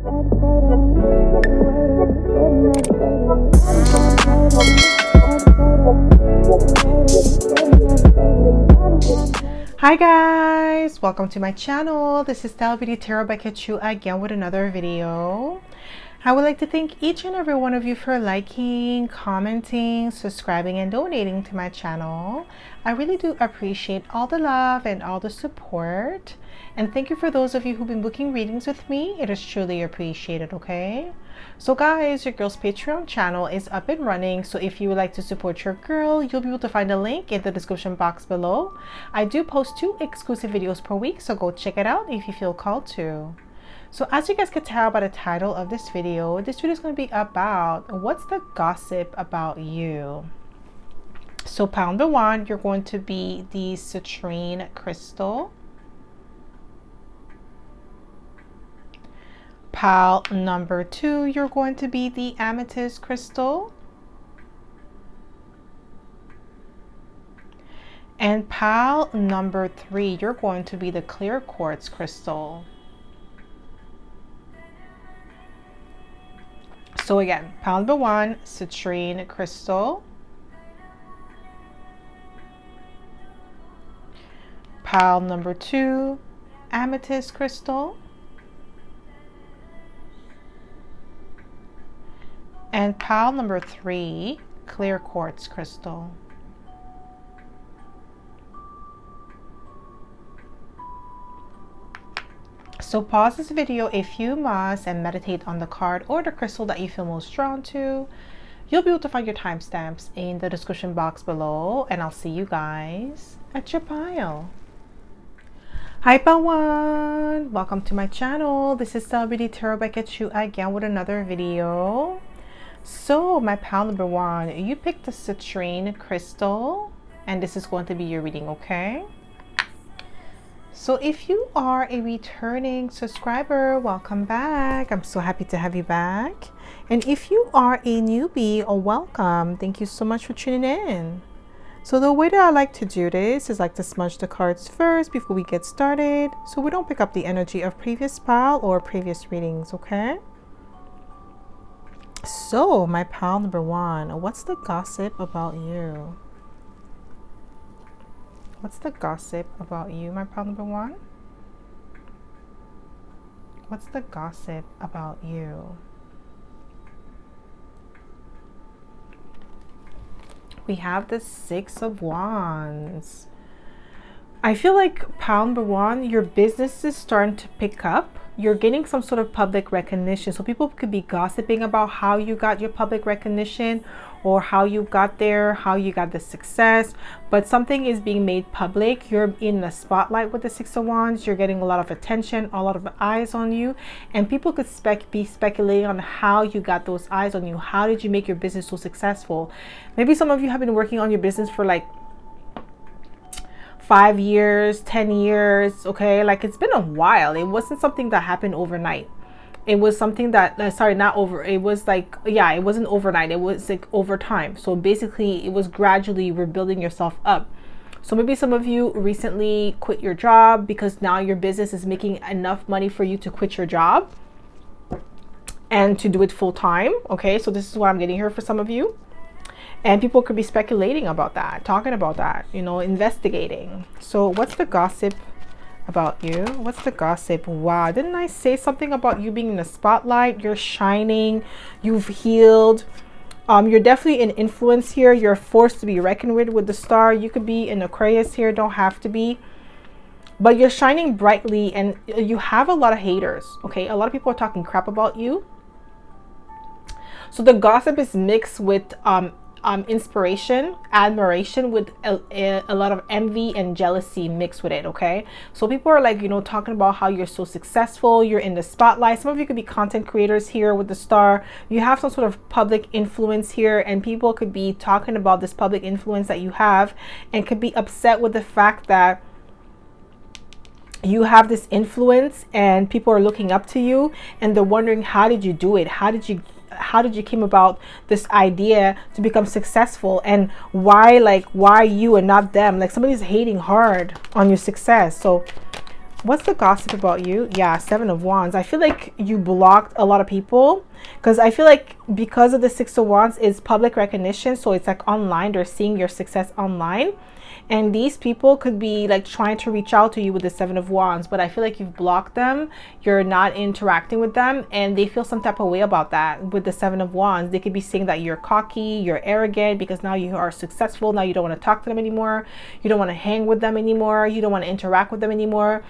Hi guys, welcome to my channel. This is stellabeautytarot by Kachu again with another video. I would like to thank each and every one of you for liking, commenting, subscribing, and donating to my channel. I really do appreciate all the love and all the support. And thank you for those of you who've been booking readings with me. It is truly appreciated, okay? So guys, your girl's Patreon channel is up and running. So if you would like to support your girl, you'll be able to find a link in the description box below. I do post 2 exclusive videos per week, so go check it out if you feel called to. So as you guys can tell by the title of this video is going to be about what's the gossip about you. So pile number 1, you're going to be the citrine crystal. Pile number 2, you're going to be the amethyst crystal. And pile number 3, you're going to be the clear quartz crystal. So again, pile number 1, citrine crystal. Pile number 2, amethyst crystal. And pile number 3, clear quartz crystal. So pause this video if you must and meditate on the card or the crystal that you feel most drawn to. You'll be able to find your timestamps in the description box below, and I'll see you guys at your pile. Hi pile 1! Welcome to my channel. This is stellabeautytarot by Kachu again with another video. So my pile number 1, you picked the citrine crystal, and this is going to be your reading, okay? So if you are a returning subscriber, welcome back. I'm so happy to have you back. And if you are a newbie, welcome. Thank you so much for tuning in. So the way that I like to do this is like to smudge the cards first before we get started, so we don't pick up the energy of previous pile or previous readings, okay? So my pile number 1, what's the gossip about you? What's the gossip about you, my pile number 1? What's the gossip about you? We have the 6 of Wands. I feel like pile number 1, your business is starting to pick up. You're getting some sort of public recognition. So people could be gossiping about how you got your public recognition or how you got there, how you got the success. But something is being made public. You're in the spotlight with the 6 of Wands. You're getting a lot of attention, a lot of eyes on you. And people could be speculating on how you got those eyes on you. How did you make your business so successful? Maybe some of you have been working on your business for like 5 years, 10 years, okay? Like it's been a while. It wasn't something that happened overnight. It was something that, it was like, yeah, it wasn't overnight. It was like over time. So basically it was gradually rebuilding yourself up. So maybe some of you recently quit your job because now your business is making enough money for you to quit your job and to do it full time, okay? So this is what I'm getting here for some of you. And people could be speculating about that, talking about that, you know, investigating. So what's the gossip about you? What's the gossip? Wow, didn't I say something about you being in the spotlight? You're shining, you've healed. You're definitely an influence here. You're a force to be reckoned with the star. You could be an Aquarius here, don't have to be. But you're shining brightly and you have a lot of haters, okay? A lot of people are talking crap about you. So the gossip is mixed with inspiration, admiration, with a lot of envy and jealousy mixed with it, okay? So people are like, you know, talking about how you're so successful, you're in the spotlight. Some of you could be content creators here with the star. You have some sort of public influence here, and people could be talking about this public influence that you have and could be upset with the fact that you have this influence and people are looking up to you and they're wondering, how did you do it? How did you came about this idea to become successful, and why you and not them? Like somebody's hating hard on your success. So What's the gossip about you? Yeah, Seven of Wands. I feel like you blocked a lot of people, because I feel like because of the Six of Wands is public recognition, so it's like online, they're seeing your success online, and these people could be like trying to reach out to you with the Seven of Wands, but I feel like you've blocked them. You're not interacting with them, and they feel some type of way about that. With the Seven of Wands, they could be saying that you're cocky, you're arrogant, because now you are successful. Now you don't want to talk to them anymore, you don't want to hang with them anymore, you don't want to interact with them anymore.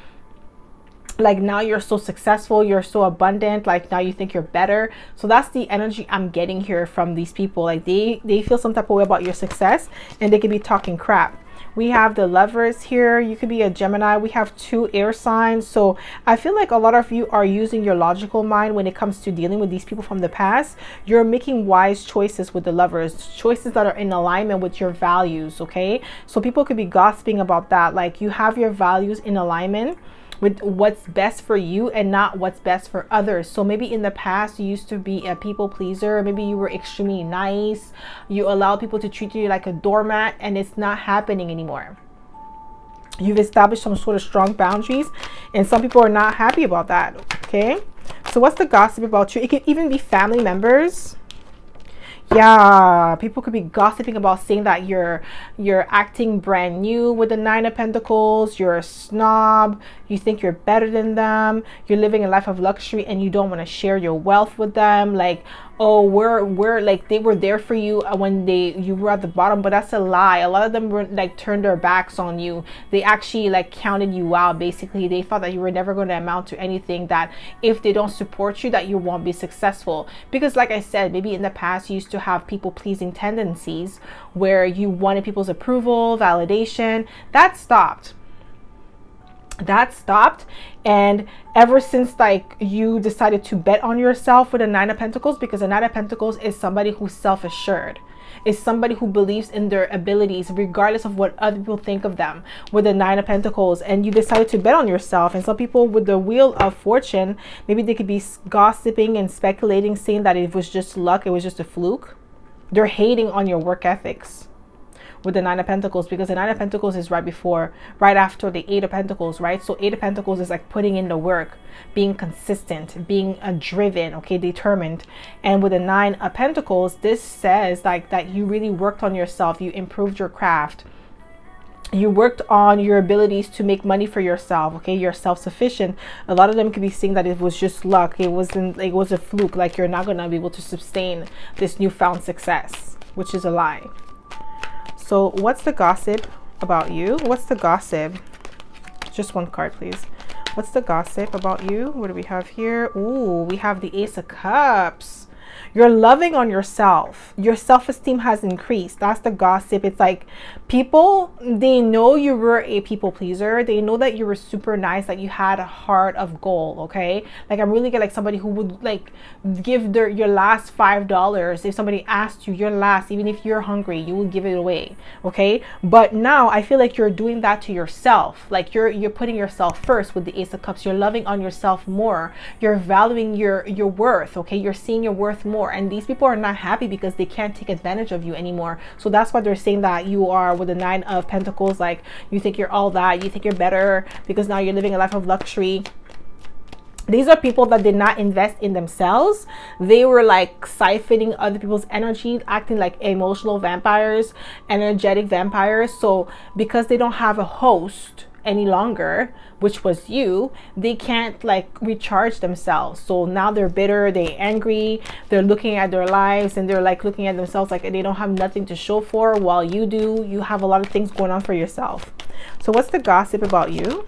Like now you're so successful, you're so abundant, like now you think you're better. So that's the energy I'm getting here from these people. Like they feel some type of way about your success, and they could be talking crap. We have the Lovers here. You could be a Gemini. We have 2 air signs. So I feel like a lot of you are using your logical mind when it comes to dealing with these people from the past. You're making wise choices with the Lovers, choices that are in alignment with your values, okay? So people could be gossiping about that. Like you have your values in alignment with what's best for you and not what's best for others. So maybe in the past you used to be a people pleaser, maybe you were extremely nice, you allow people to treat you like a doormat, and it's not happening anymore. You've established some sort of strong boundaries, and some people are not happy about that. Okay, so what's the gossip about you? It could even be family members. Yeah, people could be gossiping about saying that you're acting brand new with the Nine of Pentacles, you're a snob, you think you're better than them, you're living a life of luxury and you don't want to share your wealth with them. Like, oh, we're like, they were there for you when you were at the bottom, but that's a lie. A lot of them were like turned their backs on you. They actually like counted you out. Basically, they thought that you were never going to amount to anything, that if they don't support you, that you won't be successful. Because like I said, maybe in the past you used to have people pleasing tendencies where you wanted people's approval, validation. That stopped. And ever since like you decided to bet on yourself with a Nine of Pentacles, because a Nine of Pentacles is somebody who's self-assured, is somebody who believes in their abilities regardless of what other people think of them, with the Nine of Pentacles, and you decided to bet on yourself. And some people with the Wheel of Fortune, maybe they could be gossiping and speculating, saying that it was just luck, it was just a fluke. They're hating on your work ethics with the Nine of Pentacles, because the Nine of Pentacles is right after the Eight of Pentacles, right? So Eight of Pentacles is like putting in the work, being consistent, being driven, okay, determined. And with the Nine of Pentacles, this says like that you really worked on yourself, you improved your craft, you worked on your abilities to make money for yourself, okay? You're self-sufficient. A lot of them could be saying that it was just luck, it was a fluke, like you're not gonna be able to sustain this newfound success, which is a lie. So what's the gossip about you? What's the gossip? Just one card, please. What's the gossip about you? What do we have here? Ooh, we have the Ace of Cups. You're loving on yourself. Your self-esteem has increased. That's the gossip. It's like people, they know you were a people pleaser. They know that you were super nice, that you had a heart of gold, okay? Like I'm really like somebody who would like give your last $5. If somebody asked you your last, even if you're hungry, you will give it away, okay? But now I feel like you're doing that to yourself. Like you're putting yourself first with the Ace of Cups. You're loving on yourself more. You're valuing your worth, okay? You're seeing your worth more. And these people are not happy because they can't take advantage of you anymore. So that's why they're saying that you are with the Nine of Pentacles, like you think you're all that, you think you're better because now you're living a life of luxury. These are people that did not invest in themselves. They were like siphoning other people's energy, acting like emotional vampires, energetic vampires. So because they don't have a host any longer, which was you, they can't like recharge themselves. So now they're bitter, they're angry, they're looking at their lives and they're like looking at themselves like they don't have nothing to show for, while you do. You have a lot of things going on for yourself. So what's the gossip about you?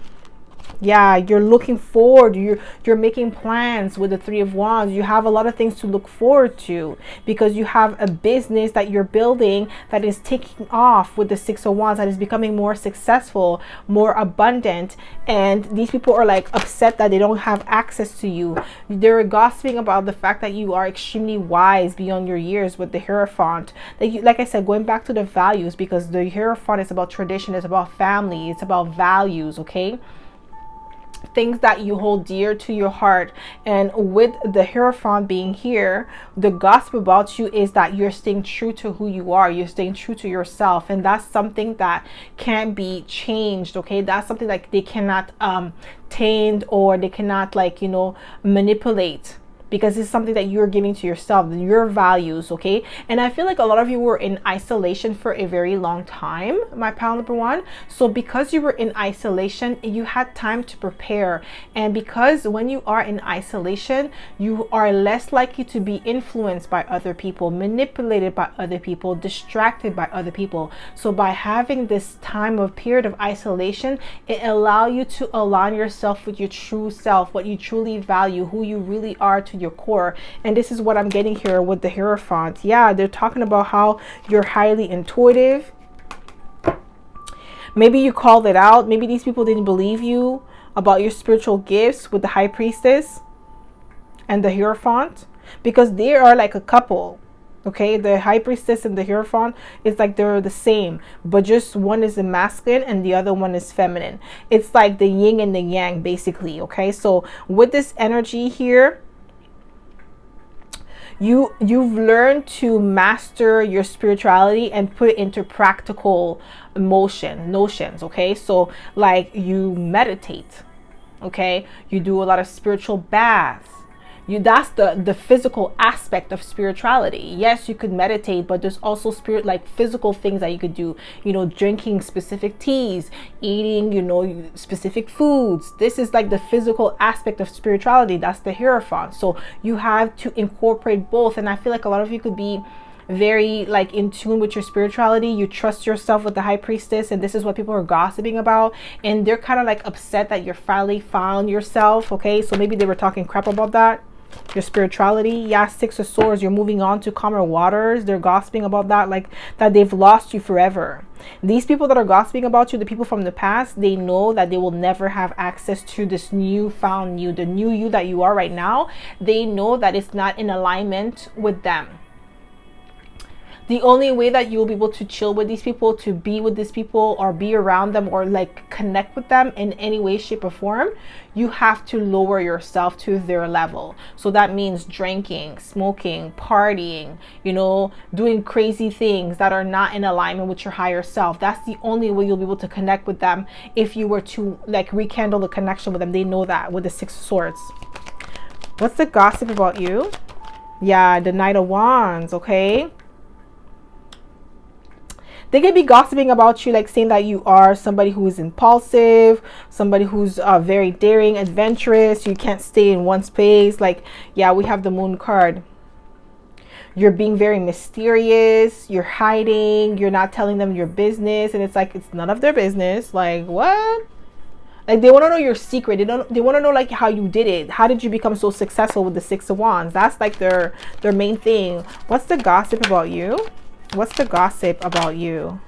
Yeah, you're looking forward, you're making plans with the Three of Wands. You have a lot of things to look forward to because you have a business that you're building that is taking off with the Six of Wands, that is becoming more successful, more abundant. And these people are like upset that they don't have access to you. They're gossiping about the fact that you are extremely wise beyond your years with the Hierophant. Like I said, going back to the values, because the Hierophant is about tradition, it's about family, it's about values, okay? things that you hold dear to your heart. And with the Hierophant being here, the gossip about you is that you're staying true to who you are, you're staying true to yourself, and that's something that can be changed. Okay, that's something like they cannot taint, or they cannot, like, you know, manipulate, because it's something that you're giving to yourself, your values. Okay, and I feel like a lot of you were in isolation for a very long time, my pal number one. So because you were in isolation, you had time to prepare. And because when you are in isolation, you are less likely to be influenced by other people, manipulated by other people, distracted by other people. So by having this time of period of isolation, it allows you to align yourself with your true self, what you truly value, who you really are to your core. And this is what I'm getting here with the Hierophant. Yeah, they're talking about how you're highly intuitive. Maybe you called it out. Maybe these people didn't believe you about your spiritual gifts with the High Priestess and the Hierophant, because they are like a couple. Okay, the High Priestess and the Hierophant, it's like they're the same, but just one is the masculine and the other one is feminine. It's like the yin and the yang, basically. Okay, so with this energy here, you've learned to master your spirituality and put it into practical notions. Okay, so like you meditate. Okay, you do a lot of spiritual baths. That's the physical aspect of spirituality. Yes, you could meditate, but there's also like physical things that you could do, you know, drinking specific teas, eating, you know, specific foods. This is like the physical aspect of spirituality. That's the Hierophant. So you have to incorporate both. And I feel like a lot of you could be very like in tune with your spirituality. You trust yourself with the High Priestess, and this is what people are gossiping about, and they're kind of like upset that you're finally found yourself. Okay, so maybe they were talking crap about that, your spirituality. Yeah, Six of Swords, you're moving on to calmer waters. They're gossiping about that, like that they've lost you forever. These people that are gossiping about you, the people from the past, they know that they will never have access to this new found you, the new you that you are right now. They know that it's not in alignment with them. The only way that you'll be able to chill with these people, to be with these people, or be around them, or like connect with them in any way, shape, or form, you have to lower yourself to their level. So that means drinking, smoking, partying, you know, doing crazy things that are not in alignment with your higher self. That's the only way you'll be able to connect with them. If you were to like rekindle the connection with them, they know that with the Six of Swords. What's the gossip about you? Yeah, the Knight of Wands. Okay, they could be gossiping about you, like saying that you are somebody who is impulsive, somebody who's very daring, adventurous. You can't stay in one space. Like, yeah, we have the Moon card. You're being very mysterious. You're hiding. You're not telling them your business. And it's like, it's none of their business. Like, what? Like, they want to know your secret. They want to know like how you did it. How did you become so successful with the Six of Wands? That's like their main thing. What's the gossip about you? What's the gossip about you?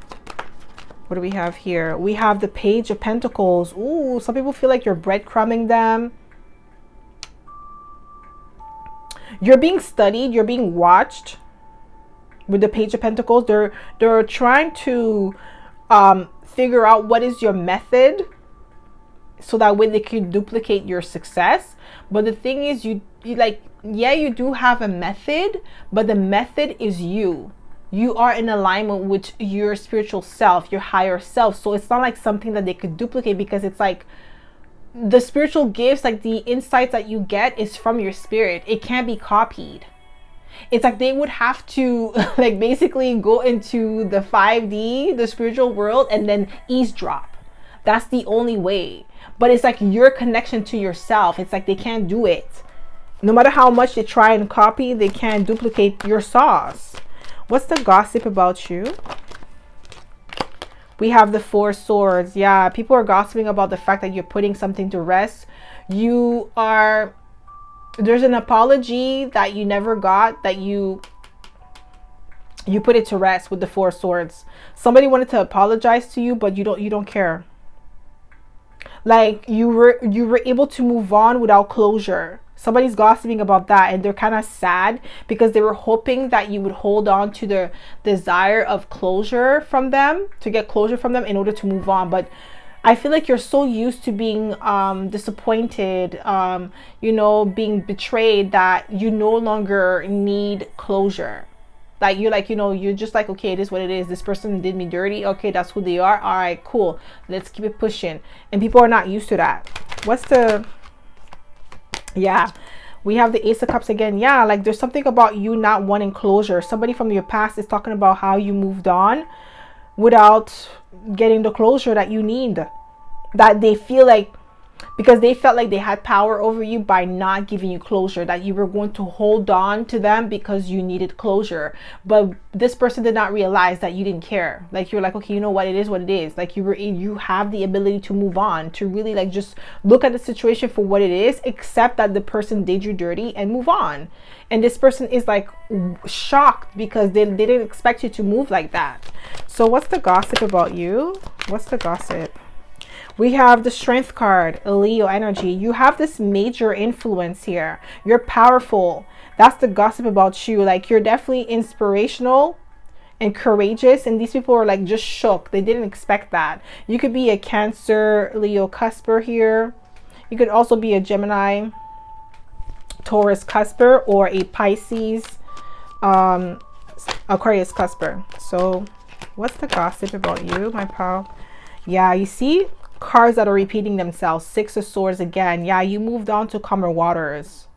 What do we have here? We have the Page of Pentacles. Ooh, some people feel like you're breadcrumbing them. You're being studied. You're being watched with the Page of Pentacles. They're trying to figure out what is your method, so that way they can duplicate your success. But the thing is, you like, yeah, you do have a method, but the method is you. You are in alignment with your spiritual self, your higher self. So it's not like something that they could duplicate, because it's like the spiritual gifts, like the insights that you get is from your spirit. It can't be copied. It's like they would have to like basically go into the 5D, the spiritual world, and then eavesdrop. That's the only way. But it's like your connection to yourself. It's like they can't do it. No matter how much they try and copy, they can't duplicate your sauce. What's the gossip about you? We have the Four Swords. Yeah, people are gossiping about the fact that you're putting something to rest. There's an apology that you never got, that you put it to rest with the Four Swords. Somebody wanted to apologize to you, but you don't care. Like you were able to move on without closure. Somebody's gossiping about that, and they're kind of sad because they were hoping that you would hold on to the desire of closure from them, to get closure from them in order to move on. But I feel like you're so used to being disappointed, you know, being betrayed, that you no longer need closure. Like you're like, you know, you're just like, okay, it is what it is. This person did me dirty. Okay, that's who they are. All right, cool. Let's keep it pushing. And people are not used to that. What's the, yeah, we have the Ace of Cups again. Yeah, like there's something about you not wanting closure. Somebody from your past is talking about how you moved on without getting the closure that you need, that they feel like, because they felt like they had power over you by not giving you closure, that you were going to hold on to them because you needed closure. But this person did not realize that you didn't care. Like you're like, okay, you know what, it is what it is. Like you have the ability to move on, to really like just look at the situation for what it is, accept that the person did you dirty and move on. And this person is like shocked because they didn't expect you to move like that. So what's the gossip about you? What's the gossip? We have the Strength card, Leo energy. You have this major influence here. You're powerful. That's the gossip about you. Like you're definitely inspirational and courageous, and these people are like just shook. They didn't expect that. You could be a Cancer, Leo cusper here. You could also be a Gemini, Taurus cusper, or a Pisces, Aquarius cusper. So what's the gossip about you, my pal? Yeah, you see cards that are repeating themselves. Six of Swords again. Yeah, you moved on to calmer waters.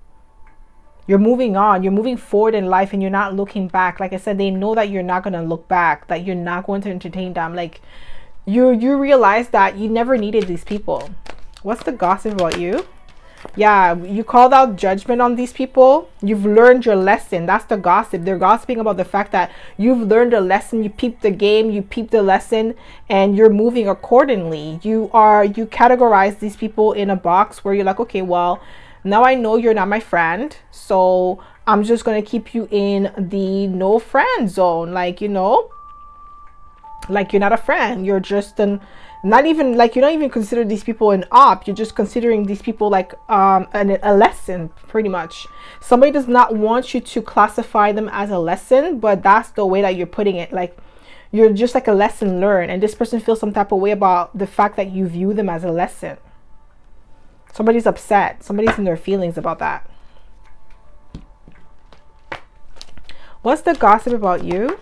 You're moving on. You're moving forward in life and you're not looking back. Like I said, they know that you're not going to look back, that you're not going to entertain them. Like you realize that you never needed these people. What's the gossip about you? Yeah, you called out judgment on these people. You've learned your lesson. That's the gossip. They're gossiping about the fact that you've learned a lesson. You peeped the game, you peeped the lesson, and you're moving accordingly. You categorize these people in a box where you're like, okay, well, now I know you're not my friend, so I'm just going to keep you in the no friend zone. Like, you know, like you're not a friend. You're just not even like, you don't even consider these people an op. You're just considering these people like a lesson, pretty much. Somebody does not want you to classify them as a lesson, but that's the way that you're putting it. Like you're just like a lesson learned, and this person feels some type of way about the fact that you view them as a lesson. Somebody's upset. Somebody's in their feelings about that. What's the gossip about you?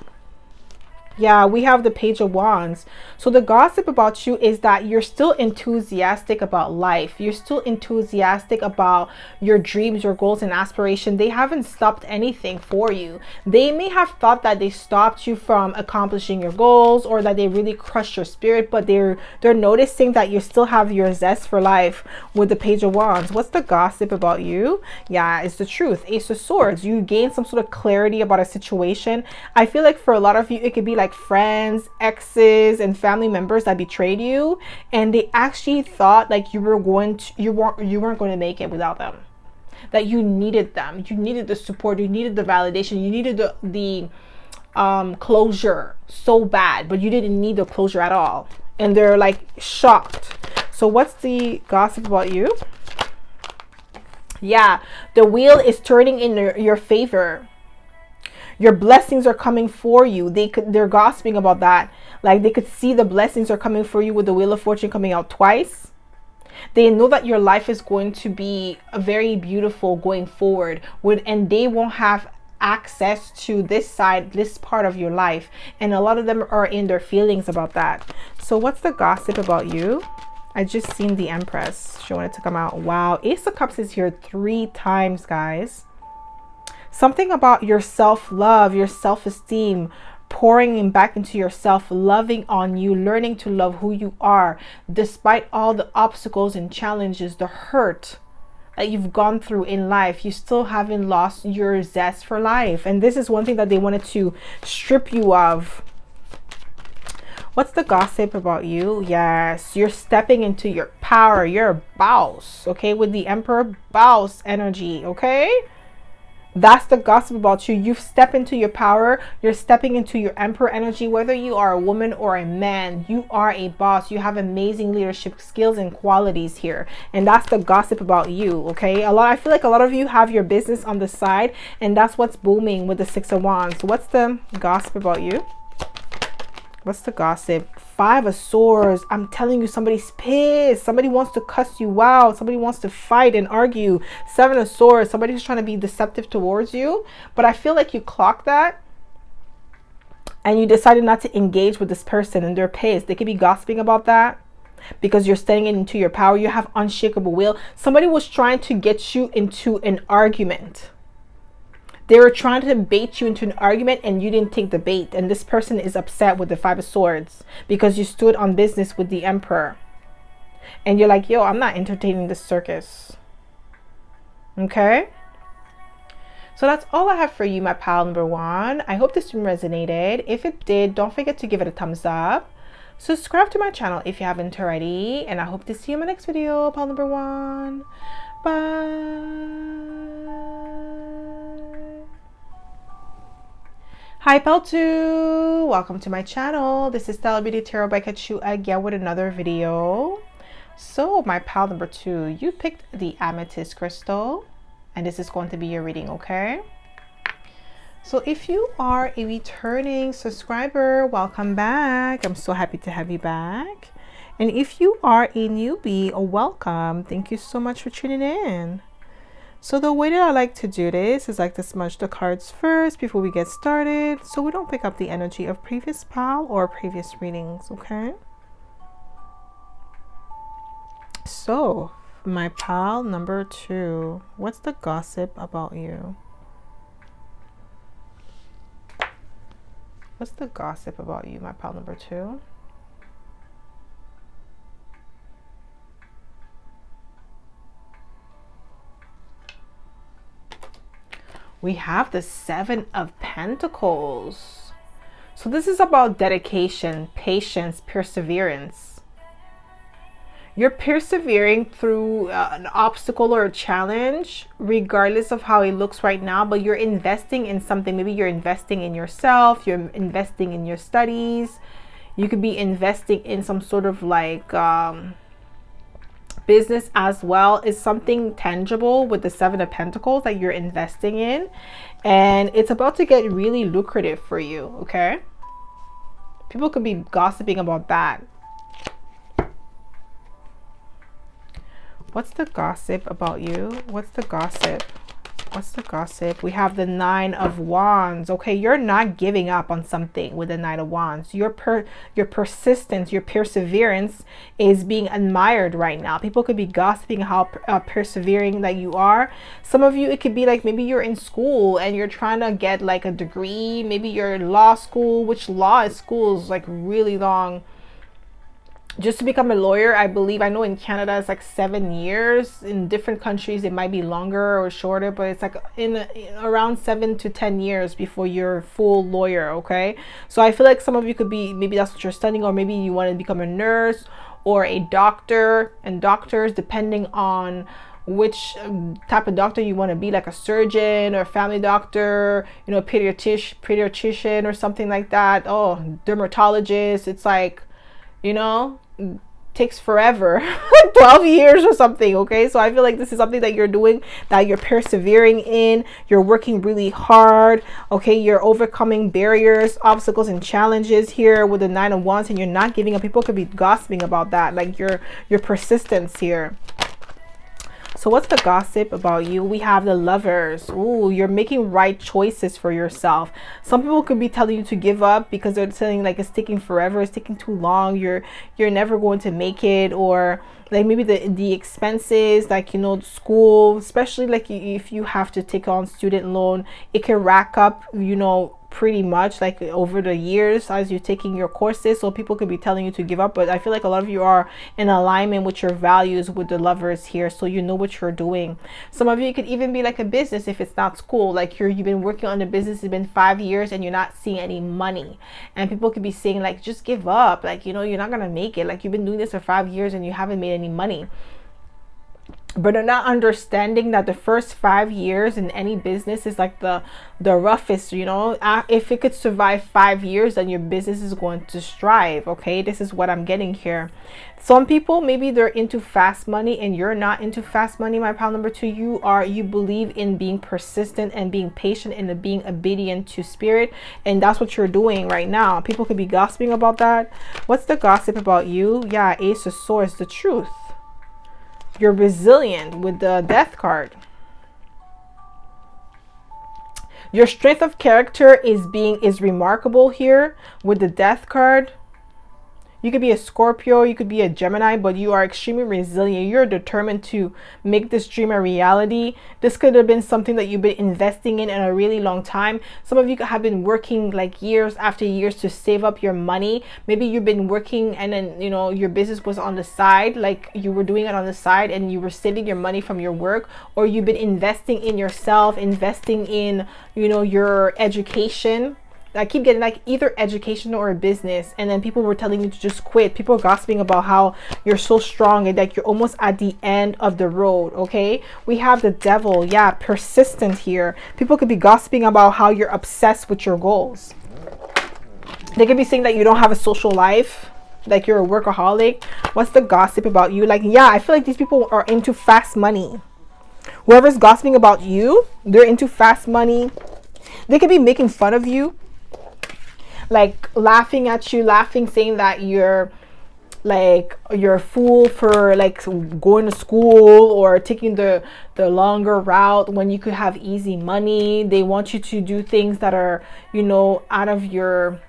Yeah, we have the Page of Wands. So the gossip about you is that you're still enthusiastic about life. You're still enthusiastic about your dreams, your goals and aspirations. They haven't stopped anything for you. They may have thought that they stopped you from accomplishing your goals, or that they really crushed your spirit, but they're noticing that you still have your zest for life with the Page of Wands. What's the gossip about you? Yeah, it's the truth. Ace of Swords. You gain some sort of clarity about a situation. I feel like for a lot of you, it could be like friends, exes, and family members that betrayed you, and they actually thought like you weren't going to make it without them, that you needed them, you needed the support, you needed the validation, you needed the closure so bad, but you didn't need the closure at all, and they're like shocked. So what's the gossip about you? Yeah, the wheel is turning in your favor. Your blessings are coming for you. They're gossiping about that. Like they could see the blessings are coming for you with the Wheel of Fortune coming out twice. They know that your life is going to be very beautiful going forward, and they won't have access to this side, this part of your life. And a lot of them are in their feelings about that. So what's the gossip about you? I just seen the Empress showing it to come out. Wow, Ace of Cups is here 3 times, guys. Something about your self-love, your self-esteem, pouring back into yourself, loving on you, learning to love who you are, despite all the obstacles and challenges, the hurt that you've gone through in life. You still haven't lost your zest for life. And this is one thing that they wanted to strip you of. What's the gossip about you? Yes, you're stepping into your power. You're a boss, okay? With the Emperor, boss energy, okay? That's the gossip about you. You've stepped into your power. You're stepping into your Emperor energy. Whether you are a woman or a man, you are a boss. You have amazing leadership skills and qualities here. And that's the gossip about you, okay? I feel like a lot of you have your business on the side, and that's what's booming with the 6 of Wands. What's the gossip about you? What's the gossip? 5 of Swords. I'm telling you, somebody's pissed. Somebody wants to cuss you out. Somebody wants to fight and argue. 7 of Swords. Somebody's trying to be deceptive towards you. But I feel like you clocked that and you decided not to engage with this person, and they're pissed. They could be gossiping about that because you're standing into your power. You have unshakable will. Somebody was trying to get you into an argument. They were trying to bait you into an argument and you didn't take the bait. And this person is upset with the 5 of Swords because you stood on business with the Emperor. And you're like, yo, I'm not entertaining this circus. Okay? So that's all I have for you, my pal number 1. I hope this stream resonated. If it did, don't forget to give it a thumbs up. Subscribe to my channel if you haven't already. And I hope to see you in my next video, pal number 1. Bye. Hi pal 2, welcome to my channel. This is Stella Beauty Tarot by Kachu again with another video. So my pal number 2, you picked the amethyst crystal and this is going to be your reading, okay? So if you are a returning subscriber, welcome back. I'm so happy to have you back. And if you are a newbie, welcome. Thank you so much for tuning in. So the way that I like to do this is like to smudge the cards first before we get started, so we don't pick up the energy of previous pal or previous readings, okay? So my pal number 2, what's the gossip about you? What's the gossip about you, my pal number 2? We have the 7 of Pentacles. So this is about dedication, patience, perseverance. You're persevering through an obstacle or a challenge, regardless of how it looks right now, but you're investing in something. Maybe you're investing in yourself, you're investing in your studies. You could be investing in some sort of like business as well. Is something tangible with the 7 of Pentacles that you're investing in, and it's about to get really lucrative for you, okay? People could be gossiping about that. What's the gossip about you? What's the gossip? What's the gossip? We have the 9 of Wands. Okay, you're not giving up on something with the 9 of Wands. Your persistence, your perseverance is being admired right now. People could be gossiping how persevering that you are. Some of you, it could be like maybe you're in school and you're trying to get like a degree. Maybe you're in law school, which law school is like really long. Just to become a lawyer, I believe, I know in Canada it's like 7 years. In different countries it might be longer or shorter, but it's like in around 7 to 10 years before you're a full lawyer, okay? So I feel like some of you could be, maybe that's what you're studying, or maybe you want to become a nurse or a doctor. And doctors, depending on which type of doctor you want to be, like a surgeon or family doctor, you know, pediatrician or something like that. Oh, dermatologist. It's like, you know, takes forever. 12 years or something, okay? So I feel like this is something that you're doing, that you're persevering in. You're working really hard, okay? You're overcoming barriers, obstacles, and challenges here with the 9 of Wands, and you're not giving up. People could be gossiping about that, like your persistence here. So what's the gossip about you? We have the Lovers. Ooh, you're making right choices for yourself. Some people could be telling you to give up because they're saying like it's taking forever, it's taking too long, you're never going to make it, or like maybe the expenses, like, you know, school, especially like if you have to take on student loan, it can rack up, you know, pretty much like over the years as you're taking your courses. So people could be telling you to give up, but I feel like a lot of you are in alignment with your values with the Lovers here, so you know what you're doing. Some of you, it could even be like a business if it's not school, like you've been working on the business, it's been 5 years and you're not seeing any money, and people could be saying like just give up, like, you know, you're not gonna make it, like you've been doing this for 5 years and you haven't made any money. but they're not understanding that the first 5 years in any business is like the roughest, you know. If it could survive 5 years, then your business is going to strive. Okay, this is what I'm getting here. Some people, maybe they're into fast money and you're not into fast money, my pal number 2. You believe in being persistent and being patient and being obedient to spirit, and that's what you're doing right now. People could be gossiping about that. What's the gossip about you? Yeah, Ace of Swords, the truth. You're resilient with the Death card. Your strength of character is remarkable here with the Death card. You could be a Scorpio, you could be a Gemini, but you are extremely resilient. You're determined to make this dream a reality. This could have been something that you've been investing in a really long time. Some of you have been working like years after years to save up your money. Maybe you've been working and then, you know, your business was on the side, like you were doing it on the side and you were saving your money from your work, or you've been investing in yourself, investing in, you know, your education. I keep getting like either education or a business, and then people were telling you to just quit. People are gossiping about how you're so strong and that you're almost at the end of the road. Okay, we have the Devil. Yeah, persistent here. People could be gossiping about how you're obsessed with your goals. They could be saying that you don't have a social life, like you're a workaholic. What's the gossip about you? Like, yeah, I feel like these people are into fast money. Whoever's gossiping about you, they're into fast money. They could be making fun of you, like laughing at you, saying that you're a fool for like going to school or taking the longer route when you could have easy money. They want you to do things that are, you know, out of your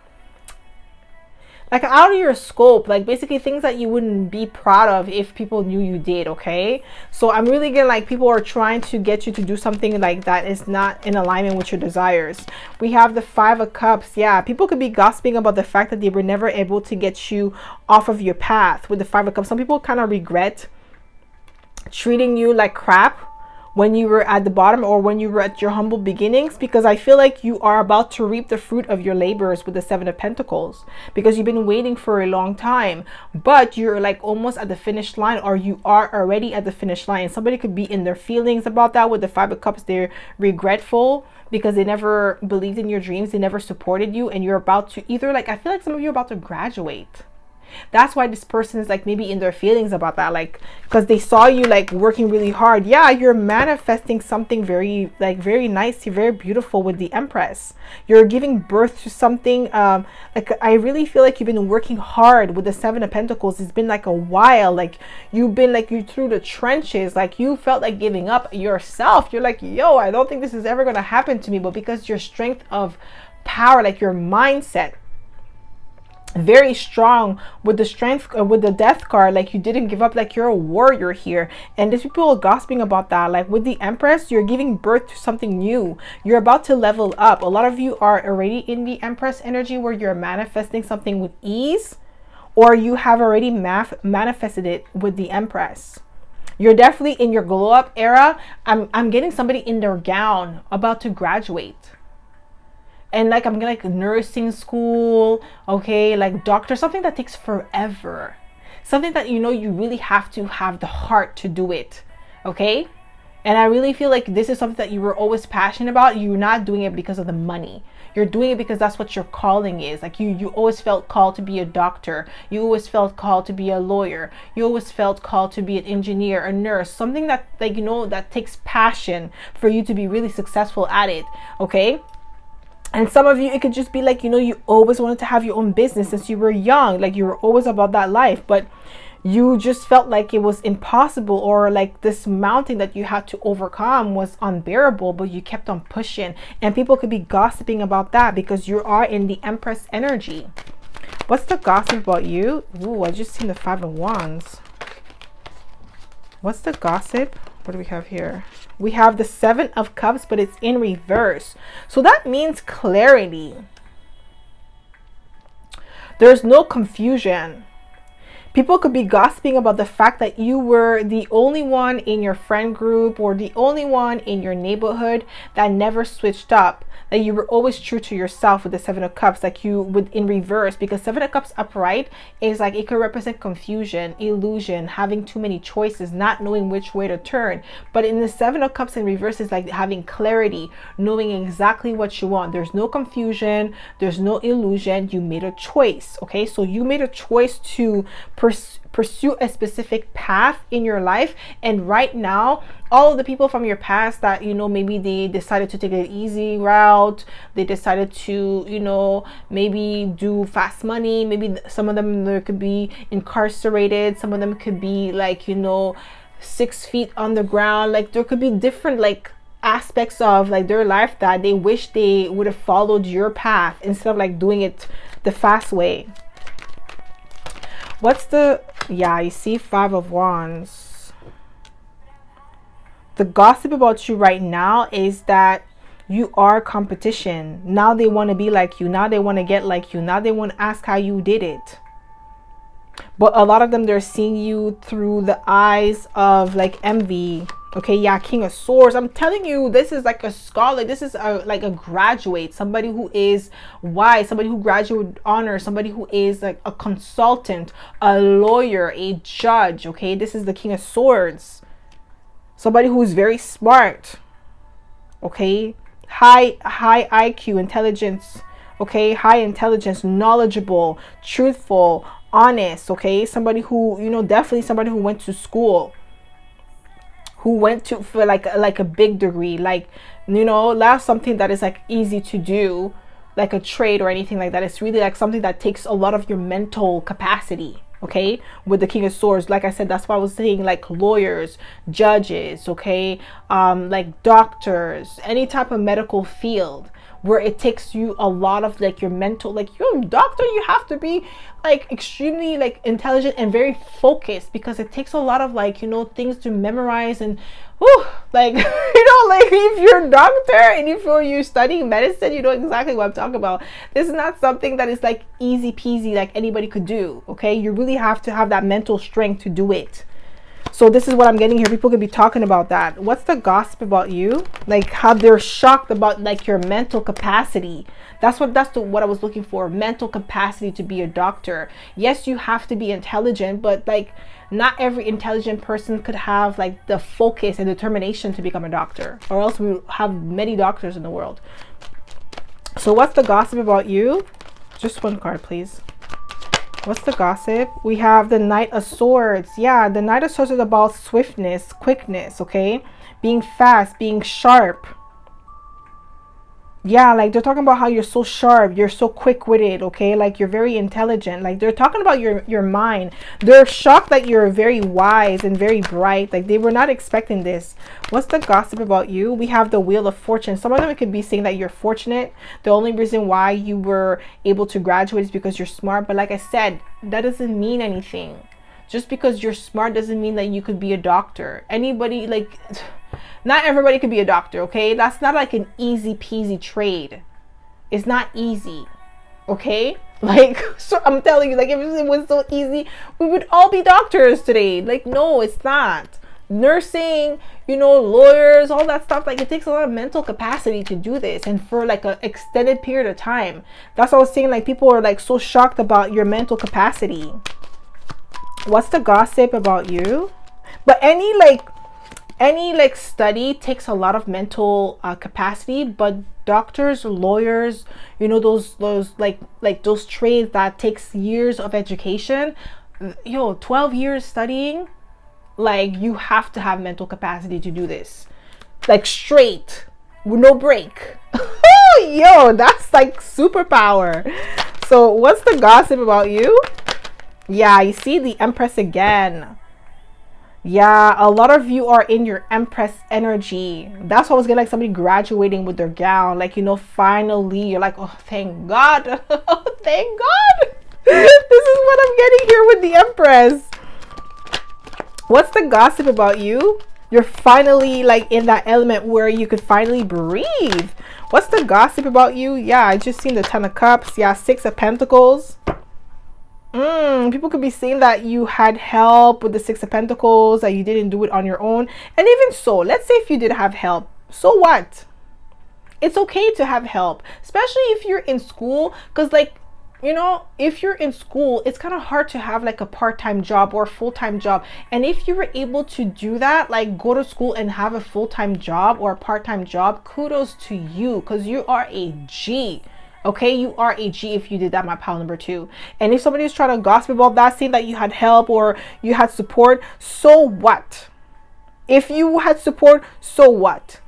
scope, like basically things that you wouldn't be proud of if people knew you did. Okay, so I'm really getting like people are trying to get you to do something like that is not in alignment with your desires. We have the Five of Cups. Yeah, people could be gossiping about the fact that they were never able to get you off of your path with the Five of Cups. Some people kind of regret treating you like crap when you were at the bottom or when you were at your humble beginnings, because I feel like you are about to reap the fruit of your labors with the Seven of Pentacles, because you've been waiting for a long time, but you're like almost at the finish line, or you are already at the finish line. Somebody could be in their feelings about that with the Five of Cups. They're regretful because they never believed in your dreams, they never supported you, and you're about to either, like, I feel like some of you are about to graduate. That's why this person is like maybe in their feelings about that, like because they saw you like working really hard. Yeah, you're manifesting something very nice, very beautiful with the Empress. You're giving birth to something. Like I really feel like you've been working hard with the Seven of Pentacles. It's been like a while, like you've been like you through the trenches, like you felt like giving up yourself. You're like, yo, I don't think this is ever gonna happen to me, but because your strength of power, like your mindset, very strong with the strength with the Death card, like you didn't give up, like you're a warrior here. And there's people gossiping about that, like with the Empress, you're giving birth to something new. You're about to level up. A lot of you are already in the Empress energy where you're manifesting something with ease, or you have already manifested it with the Empress. You're definitely in your glow up era. I'm getting somebody in their gown about to graduate. And like I'm like nursing school, okay, like doctor, something that takes forever, something that, you know, you really have to have the heart to do it. Okay, and I really feel like this is something that you were always passionate about. You're not doing it because of the money. You're doing it because that's what your calling is. Like you always felt called to be a doctor. You always felt called to be a lawyer. You always felt called to be an engineer, a nurse, something that, like, you know, that takes passion for you to be really successful at it. Okay. And some of you, it could just be like, you know, you always wanted to have your own business since you were young. Like you were always about that life, but you just felt like it was impossible, or like this mountain that you had to overcome was unbearable, but you kept on pushing. And people could be gossiping about that because you are in the Empress energy. What's the gossip about you? Ooh, I just seen the Five of Wands. What's the gossip? What do we have here? We have the Seven of Cups, but it's in reverse. So that means clarity. There's no confusion. People could be gossiping about the fact that you were the only one in your friend group or the only one in your neighborhood that never switched up, that you were always true to yourself with the Seven of Cups, like you would in reverse, because Seven of Cups upright is like, it could represent confusion, illusion, having too many choices, not knowing which way to turn. But in the Seven of Cups in reverse is like having clarity, knowing exactly what you want. There's no confusion, there's no illusion. You made a choice. Okay, so you made a choice to pursue a specific path in your life, and right now all of the people from your past that, you know, maybe they decided to take an easy route, they decided to, you know, maybe do fast money, maybe some of them, there could be incarcerated, some of them could be like, you know, 6 feet on the ground, like there could be different like aspects of like their life that they wish they would have followed your path instead of like doing it the fast way. What's the, yeah, you see Five of Wands. The gossip about you right now is that you are competition. Now they want to be like you. Now they want to get like you. Now they want to ask how you did it. But a lot of them, they're seeing you through the eyes of like envy. Okay, yeah, King of Swords. I'm telling you, this is like a scholar. This is like a graduate, somebody who is wise, somebody who graduated honor, somebody who is like a consultant, a lawyer, a judge. Okay, this is the King of Swords. Somebody who is very smart. Okay, high IQ, intelligence. Okay, high intelligence, knowledgeable, truthful, honest. Okay, somebody who, you know, definitely somebody who went to school, who went to for like a big degree, like, you know, that's something that is like easy to do, like a trade or anything like that. It's really like something that takes a lot of your mental capacity. Okay, with the King of Swords, like I said, that's why I was saying like lawyers, judges, okay, like doctors, any type of medical field where it takes you a lot of like your mental, like you're a doctor, you have to be like extremely like intelligent and very focused, because it takes a lot of like, you know, things to memorize and whew, like, you know, like if you're a doctor and if you're studying medicine, you know exactly what I'm talking about. This is not something that is like easy peasy like anybody could do. Okay, you really have to have that mental strength to do it. So this is what I'm getting here. People could be talking about that. What's the gossip about you? Like how they're shocked about like your mental capacity. That's what I was looking for. Mental capacity to be a doctor. Yes, you have to be intelligent, but like not every intelligent person could have like the focus and determination to become a doctor, or else we have many doctors in the world. So what's the gossip about you? Just one card, please. What's the gossip? We have the Knight of Swords. Yeah, the Knight of Swords is about swiftness, quickness, okay? Being fast, being sharp. Yeah, like they're talking about how you're so sharp, you're so quick-witted, okay? Like you're very intelligent. Like they're talking about your mind. They're shocked that you're very wise and very bright. Like they were not expecting this. What's the gossip about you? We have the Wheel of Fortune. Some of them could be saying that you're fortunate. The only reason why you were able to graduate is because you're smart. But like I said, that doesn't mean anything. Just because you're smart doesn't mean that you could be a doctor. Anybody, like, not everybody could be a doctor, okay? That's not like an easy peasy trade. It's not easy, okay? Like, so I'm telling you, like, if it was so easy, we would all be doctors today. Like, no, it's not. Nursing, you know, lawyers, all that stuff, like it takes a lot of mental capacity to do this, and for like an extended period of time. That's what I was saying, like people are like so shocked about your mental capacity. What's the gossip about you? But any study takes a lot of mental capacity, but doctors, lawyers, you know, those like those trades that takes years of education, 12 years studying, like you have to have mental capacity to do this, like straight with no break. Yo, that's like superpower. So what's the gossip about you? Yeah, you see the Empress again. Yeah, a lot of you are in your Empress energy. That's what I was getting, like somebody graduating with their gown. Like, you know, finally, you're like, oh, thank God. Thank God. This is what I'm getting here with the Empress. What's the gossip about you? You're finally like in that element where you could finally breathe. What's the gossip about you? Yeah, I just seen the Ten of Cups. Yeah, Six of Pentacles. People could be saying that you had help with the Six of Pentacles, that you didn't do it on your own. And even so, let's say if you did have help, so what? It's okay to have help, especially if you're in school, because like, you know, if you're in school, it's kind of hard to have like a part-time job or a full-time job. And if you were able to do that, like go to school and have a full-time job or a part-time job, kudos to you, because you are a G. Okay, you are a G if you did that, my pal number 2. And if somebody is trying to gossip about that, saying that you had help or you had support, so what? If you had support, so what?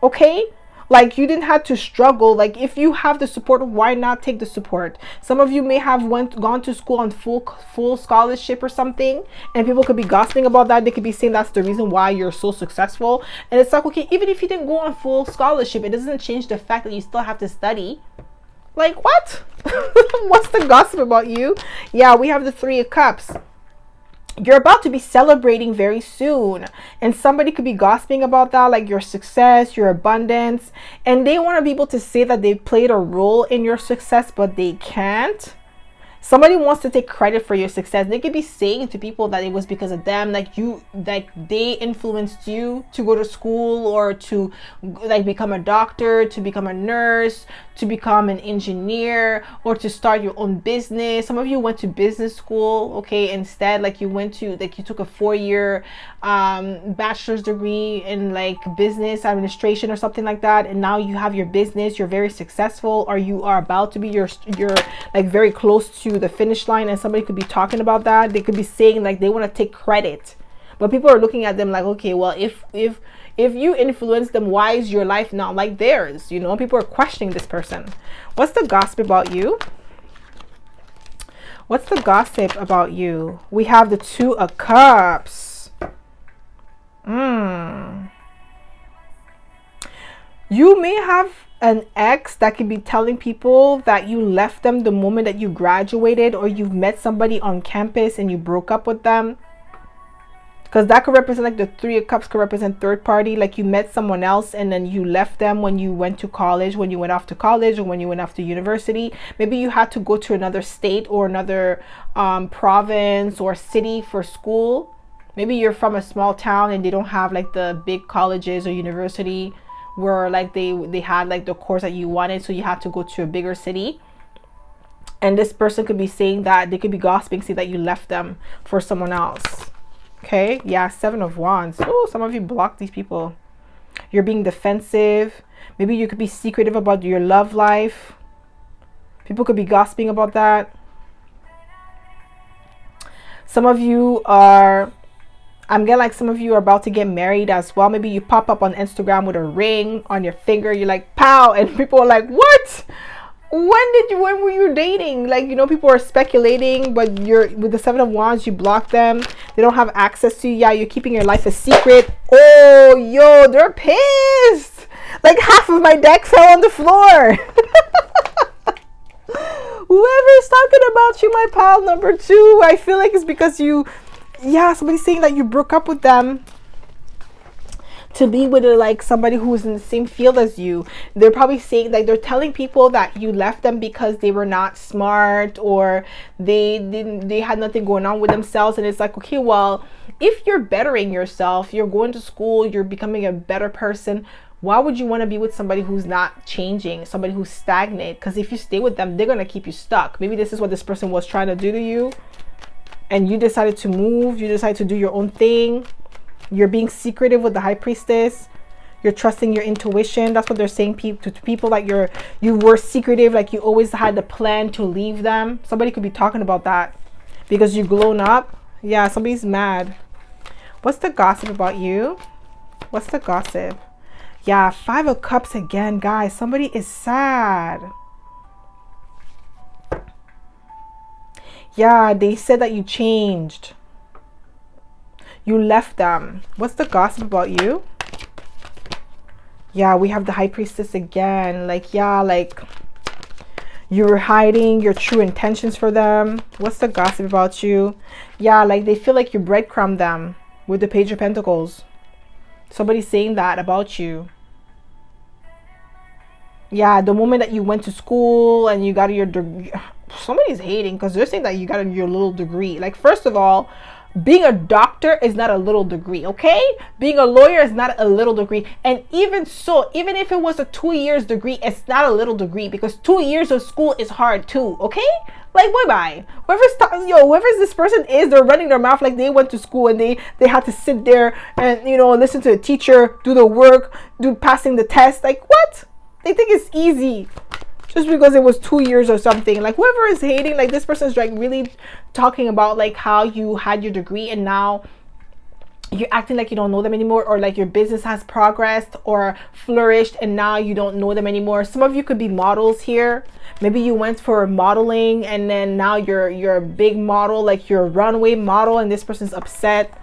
Okay, like you didn't have to struggle. Like if you have the support, why not take the support? Some of you may have gone to school on full scholarship or something, and people could be gossiping about that. They could be saying that's the reason why you're so successful. And it's like, okay, even if you didn't go on full scholarship, it doesn't change the fact that you still have to study. Like what? What's the gossip about you? Yeah, we have the Three of Cups. You're about to be celebrating very soon, and somebody could be gossiping about that, like your success, your abundance, and they want to be able to say that they played a role in your success, but they can't. Somebody wants to take credit for your success. They could be saying to people that it was because of them, like they influenced you to go to school or to like become a doctor, to become a nurse, to become an engineer, or to start your own business. Some of you went to business school, okay, instead, like you took a 4-year bachelor's degree in like business administration or something like that, and now you have your business, you're very successful, or you are about to be, you're like very close to the finish line, and somebody could be talking about that. They could be saying like they want to take credit, but people are looking at them like, okay, well, if you influence them, why is your life not like theirs? You know, people are questioning this person. What's the gossip about you? What's the gossip about you? We have the Two of Cups. You may have an ex that could be telling people that you left them the moment that you graduated, or you've met somebody on campus and you broke up with them. Because that could represent, like the Three of Cups could represent third party, like you met someone else and then you left them when you went to college, when you went off to college, or when you went off to university. Maybe you had to go to another state or another province or city for school. Maybe you're from a small town and they don't have like the big colleges or university where like they had like the course that you wanted, so you have to go to a bigger city. And this person could be saying that, they could be gossiping, saying that you left them for someone else. Okay, yeah, Seven of Wands. Oh, some of you block these people. You're being defensive. Maybe you could be secretive about your love life. People could be gossiping about that. Some of you are, I'm getting like some of you are about to get married as well. Maybe you pop up on Instagram with a ring on your finger. You're like, pow, and people are like, what? When were you dating? Like, you know, people are speculating, but you're with the Seven of Wands, you block them. They don't have access to you. Yeah, you're keeping your life a secret. Oh, yo, they're pissed. Like half of my deck fell on the floor. Whoever's talking about you, my pal number 2, I feel like it's because you, yeah, somebody's saying that you broke up with them to be with like somebody who's in the same field as you. They're probably saying, like, they're telling people that you left them because they were not smart, or they had nothing going on with themselves. And it's like, okay, well, if you're bettering yourself, you're going to school, you're becoming a better person, why would you want to be with somebody who's not changing, somebody who's stagnant? Because if you stay with them, they're going to keep you stuck. Maybe this is what this person was trying to do to you, and you decided to move, you decided to do your own thing. You're being secretive with the High Priestess. You're trusting your intuition. That's what they're saying to people, like you were secretive, like you always had the plan to leave them. Somebody could be talking about that because you've grown up. Yeah, somebody's mad. What's the gossip about you? What's the gossip? Yeah, Five of Cups again, guys. Somebody is sad. Yeah, they said that you changed. You left them. What's the gossip about you? Yeah, we have the High Priestess again. Like, yeah, like you were hiding your true intentions for them. What's the gossip about you? Yeah, like they feel like you breadcrumb them with the Page of Pentacles. Somebody's saying that about you. Yeah, the moment that you went to school and you got your degree, somebody's hating because they're saying that you got your little degree. Like, first of all, being a doctor is not a little degree, okay? Being a lawyer is not a little degree. And even so, even if it was a 2 years degree, it's not a little degree, because 2 years of school is hard too, okay? Like, bye-bye. Whoever this person is, they're running their mouth like they went to school and they had to sit there and, you know, listen to a teacher, do the work, passing the test. Like, what? They think it's easy just because it was 2 years or something. Like, whoever is hating, like, this person is like really talking about like how you had your degree and now you're acting like you don't know them anymore, or like your business has progressed or flourished and now you don't know them anymore. Some of you could be models here. Maybe you went for modeling and then now you're a big model, like you're a runway model, and this person's upset.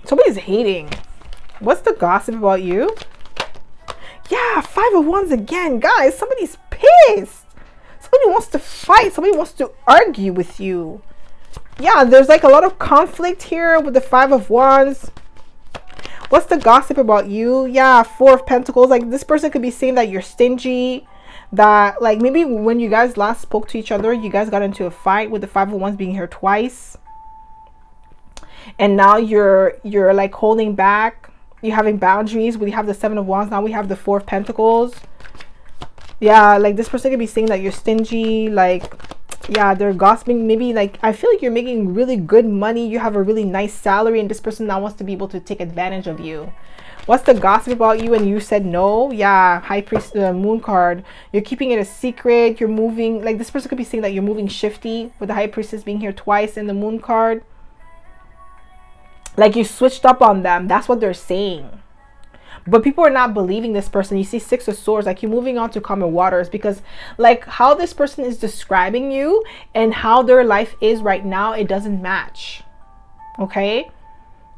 Somebody's hating. What's the gossip about you? Yeah, 5 of Wands again. Guys, somebody's pissed. Somebody wants to fight. Somebody wants to argue with you. Yeah, there's like a lot of conflict here with the 5 of Wands. What's the gossip about you? Yeah, 4 of Pentacles. Like, this person could be saying that you're stingy. That, like, maybe when you guys last spoke to each other, you guys got into a fight, with the 5 of Wands being here twice. And now you're like holding back. You're having boundaries. We have the 7 of Wands. Now we have the 4 of Pentacles. Yeah, like, this person could be saying that you're stingy. Like, yeah, they're gossiping. Maybe, like, I feel like you're making really good money. You have a really nice salary, and this person now wants to be able to take advantage of you. What's the gossip about you? And you said no. Yeah, High Priest, Moon card. You're keeping it a secret. You're moving. Like, this person could be saying that you're moving shifty, with the High Priestess being here twice in the Moon card. Like, you switched up on them. That's what they're saying. But people are not believing this person. You see 6 of Swords. Like, you're moving on to calmer waters, because like how this person is describing you and how their life is right now, it doesn't match. Okay?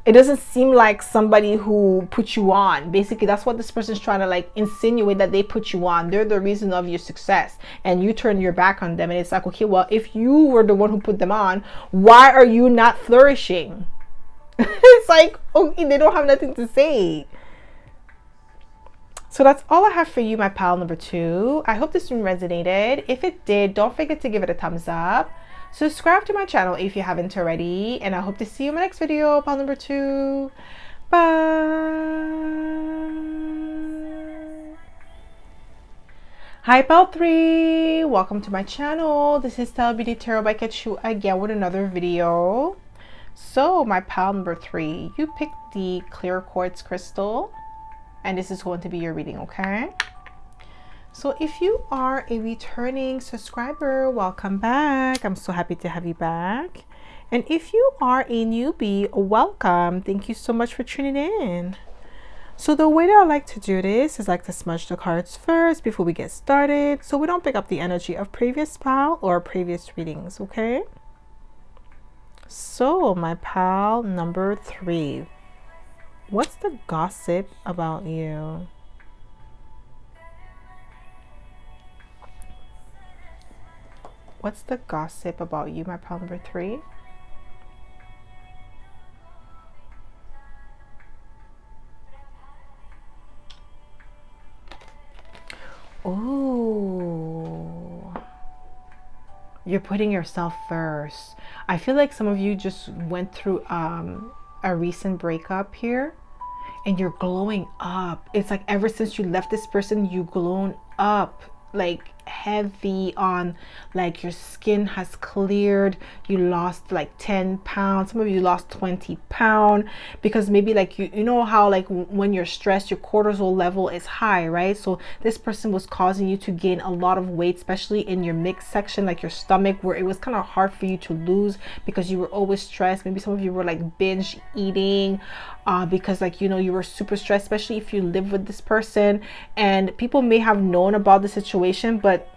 It doesn't seem like somebody who put you on. Basically, that's what this person's trying to like insinuate, that they put you on. They're the reason of your success, and you turn your back on them. And it's like, okay, well, if you were the one who put them on, why are you not flourishing? It's like, okay, they don't have nothing to say. So that's all I have for you, my pal number 2. I hope this one resonated. If it did, don't forget to give it a thumbs up. Subscribe to my channel if you haven't already. And I hope to see you in my next video, pal number 2. Bye. Hi, pal 3. Welcome to my channel. This is stellabeautytarot by Kachu again with another video. So my pal number 3, you picked the clear quartz crystal, and this is going to be your reading, okay? So if you are a returning subscriber, welcome back. I'm so happy to have you back. And if you are a newbie, welcome. Thank you so much for tuning in. So the way that I like to do this is like to smudge the cards first before we get started, so we don't pick up the energy of previous pal or previous readings, okay? So my pal number 3, what's the gossip about you? What's the gossip about you, my pal number 3? Oh, you're putting yourself first. I feel like some of you just went through a recent breakup here, and you're glowing up. It's like ever since you left this person, you've grown up, like heavy on, like your skin has cleared. You lost like 10 pounds. Some of you lost 20 pounds because maybe like you know how like when you're stressed, your cortisol level is high, right? So this person was causing you to gain a lot of weight, especially in your midsection, like your stomach, where it was kind of hard for you to lose because you were always stressed. Maybe some of you were like binge eating because like, you know, you were super stressed, especially if you live with this person, and people may have known about the situation, but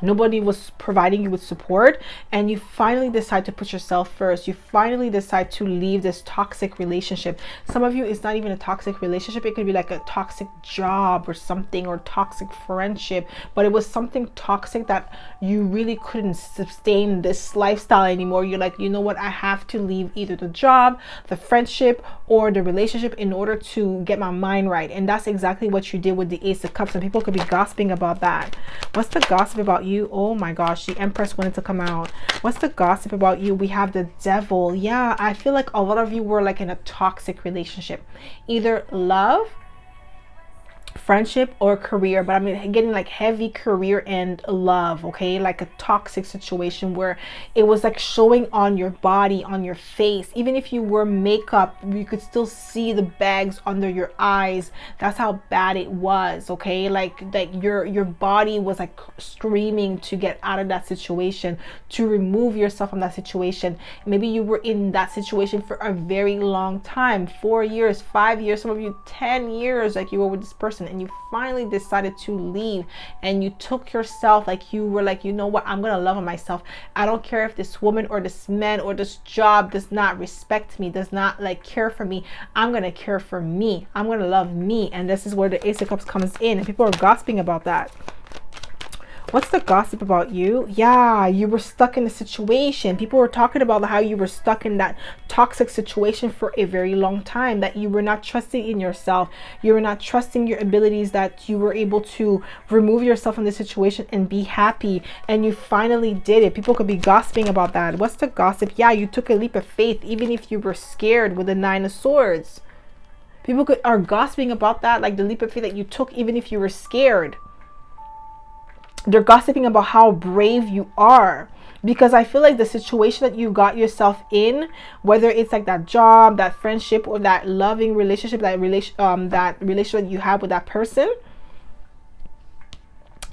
nobody was providing you with support, and you finally decide to put yourself first. You finally decide to leave this toxic relationship. Some of you, it's not even a toxic relationship. It could be like a toxic job or something, or toxic friendship, but it was something toxic that you really couldn't sustain this lifestyle anymore. You're like, you know what, I have to leave either the job, the friendship, or the relationship in order to get my mind right. And that's exactly what you did with the Ace of Cups, and people could be gossiping about that. What's the gossip about about you? Oh my gosh, the Empress wanted to come out. What's the gossip about you? We have the Devil. Yeah, I feel like a lot of you were like in a toxic relationship, either love, friendship, or career, but I'm getting like heavy career and love. Okay, like a toxic situation where it was like showing on your body, on your face. Even if you wore makeup, you could still see the bags under your eyes. That's how bad it was. Okay, like your body was like screaming to get out of that situation, to remove yourself from that situation. Maybe you were in that situation for a very long time, 4 years, 5 years, some of you 10 years, like you were with this person, and you finally decided to leave, and you took yourself, like you were like, you know what, I'm gonna love myself. I don't care if this woman or this man or this job does not respect me, does not like care for me. I'm gonna care for me. I'm gonna love me. And this is where the Ace of Cups comes in, and people are gossiping about that. What's the gossip about you? Yeah, you were stuck in a situation. People were talking about how you were stuck in that toxic situation for a very long time, that you were not trusting in yourself. You were not trusting your abilities, that you were able to remove yourself from the situation and be happy. And you finally did it. People could be gossiping about that. What's the gossip? Yeah, you took a leap of faith, even if you were scared, with the Nine of Swords. People are gossiping about that, like the leap of faith that you took, even if you were scared. They're gossiping about how brave you are, because I feel like the situation that you got yourself in, whether it's like that job, that friendship, or that loving relationship, that relationship you have with that person,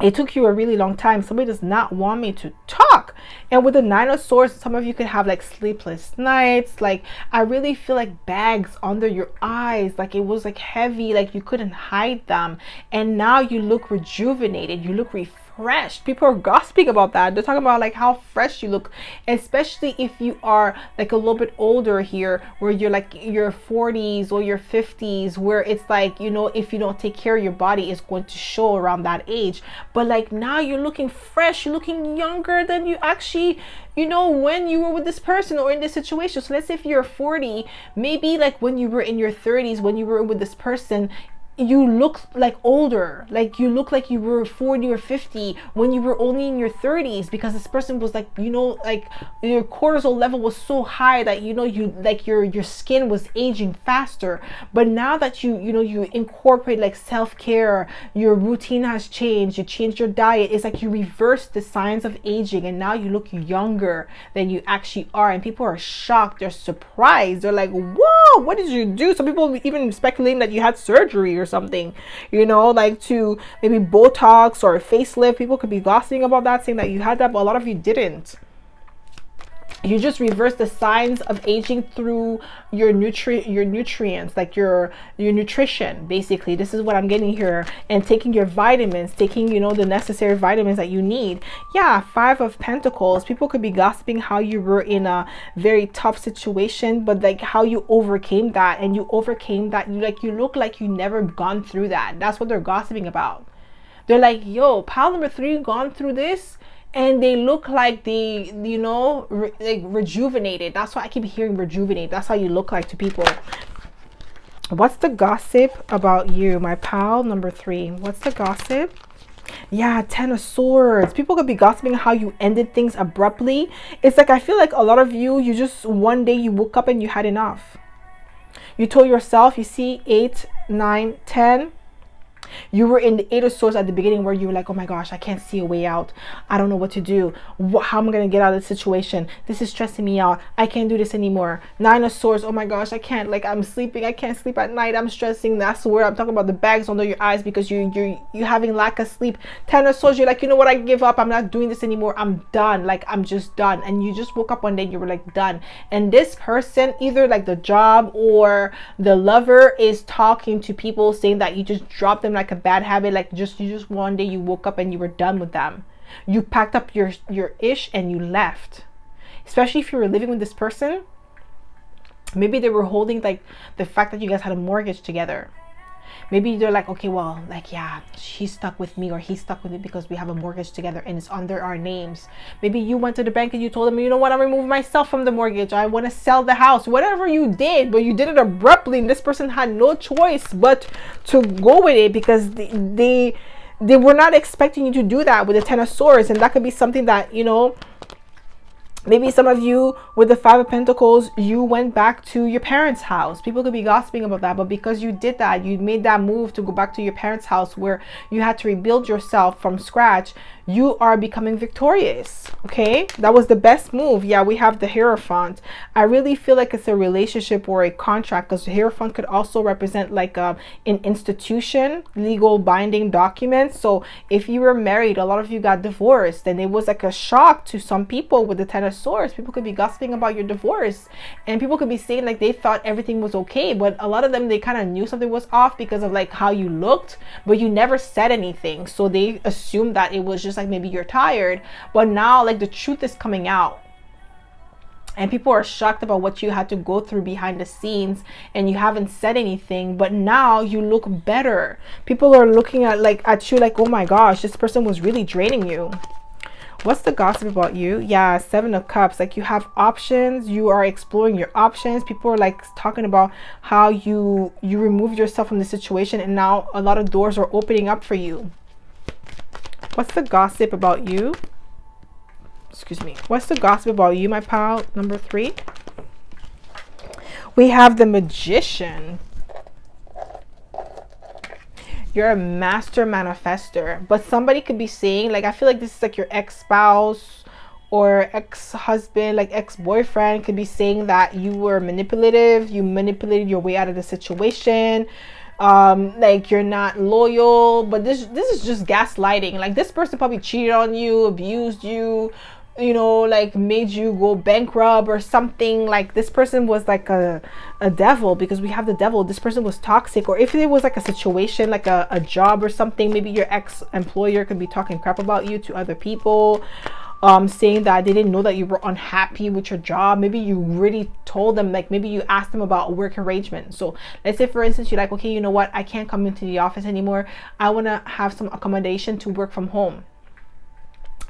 it took you a really long time. Somebody does not want me to talk. And with the Nine of Swords, some of you could have like sleepless nights. Like, I really feel like bags under your eyes. Like it was like heavy, like you couldn't hide them. And now you look rejuvenated. You look refreshed. People are gossiping about that. They're talking about like how fresh you look, especially if you are like a little bit older here, where you're like your 40s or your 50s, where it's like, you know, if you don't take care of your body, it's going to show around that age. But like now you're looking fresh, you're looking younger than you actually, you know, when you were with this person or in this situation. So let's say if you're 40, maybe like when you were in your 30s, when you were with this person, you look like older, like you look like you were 40 or 50 when you were only in your 30s, because this person was like, you know, like your cortisol level was so high that, you know, you like your skin was aging faster. But now that you know, you incorporate like self-care, your routine has changed, you changed your diet, it's like you reverse the signs of aging, and now you look younger than you actually are. And people are shocked, they're surprised, they're like, whoa, what did you do? Some people even speculating that you had surgery or something, you know, like to maybe Botox or facelift. People could be gossiping about that, saying that you had that, but a lot of you didn't. You just reverse the signs of aging through your nutrients, like your nutrition. Basically, this is what I'm getting here. And taking your vitamins, taking, you know, the necessary vitamins that you need. Yeah, Five of Pentacles. People could be gossiping how you were in a very tough situation, but like how you overcame that. And you overcame that. You look like you never gone through that. That's what they're gossiping about. They're like, yo, pile number 3 gone through this, and they look like they, you know, like rejuvenated. That's why I keep hearing rejuvenate. That's how you look like to people. What's the gossip about you, my pal number 3? What's the gossip? Yeah, Ten of Swords. People could be gossiping how you ended things abruptly. It's like, I feel like a lot of you just one day you woke up and you had enough. You told yourself, you see 8, 9, 10. You were in the Eight of Swords at the beginning, where you were like, oh my gosh, I can't see a way out. I don't know what to do. How am I going to get out of the situation? This is stressing me out. I can't do this anymore. Nine of Swords. Oh my gosh, I can't. Like, I'm sleeping. I can't sleep at night. I'm stressing. That's where I'm talking about the bags under your eyes, because you're having lack of sleep. Ten of Swords. You're like, you know what? I give up. I'm not doing this anymore. I'm done. Like, I'm just done. And you just woke up one day and you were like, done. And this person, either like the job or the lover, is talking to people, saying that you just dropped them like a bad habit. Like, you just one day you woke up and you were done with them. You packed up your ish and you left. Especially if you were living with this person, maybe they were holding like the fact that you guys had a mortgage together. Maybe they're like, okay, well, like, yeah, she's stuck with me or he's stuck with me because we have a mortgage together and it's under our names. Maybe you went to the bank and you told them, you know what, I'm removing myself from the mortgage. I want to sell the house. Whatever you did, but you did it abruptly, and this person had no choice but to go with it, because they were not expecting you to do that with the Ten of Swords. And that could be something that, you know, maybe some of you with the Five of Pentacles, you went back to your parents' house. People could be gossiping about that, but because you did that, you made that move to go back to your parents' house where you had to rebuild yourself from scratch, you are becoming victorious. Okay, that was the best move. Yeah, we have the Hierophant. I really feel like it's a relationship or a contract, because the Hierophant could also represent like an institution, legal binding documents. So if you were married, a lot of you got divorced, and it was like a shock to some people with the Ten of Swords. People could be gossiping about your divorce, and people could be saying like they thought everything was okay, but a lot of them, they kind of knew something was off because of like how you looked, but you never said anything, so they assumed that it was just like maybe you're tired. But now like the truth is coming out, and people are shocked about what you had to go through behind the scenes, and you haven't said anything, but now you look better. People are looking at you like, oh my gosh, this person was really draining you. What's the gossip about you? Yeah, Seven of Cups. Like, you have options, you are exploring your options. People are like talking about how you removed yourself from the situation, and now a lot of doors are opening up for you. What's the gossip about you? Excuse me. What's the gossip about you, my pal? Number 3. We have the Magician. You're a master manifester, but somebody could be saying, like, I feel like this is like your ex-spouse or ex-husband, like ex-boyfriend, could be saying that you were manipulative, you manipulated your way out of the situation, like you're not loyal. But this is just gaslighting. Like, this person probably cheated on you, abused you, you know, like made you go bankrupt or something. Like, this person was like a devil, because we have the devil. This person was toxic. Or if it was like a situation, like a job or something, maybe your ex-employer could be talking crap about you to other people, saying that they didn't know that you were unhappy with your job. Maybe you really told them, like maybe you asked them about work arrangement. So let's say, for instance, you're like, okay, you know what, I can't come into the office anymore, I want to have some accommodation to work from home.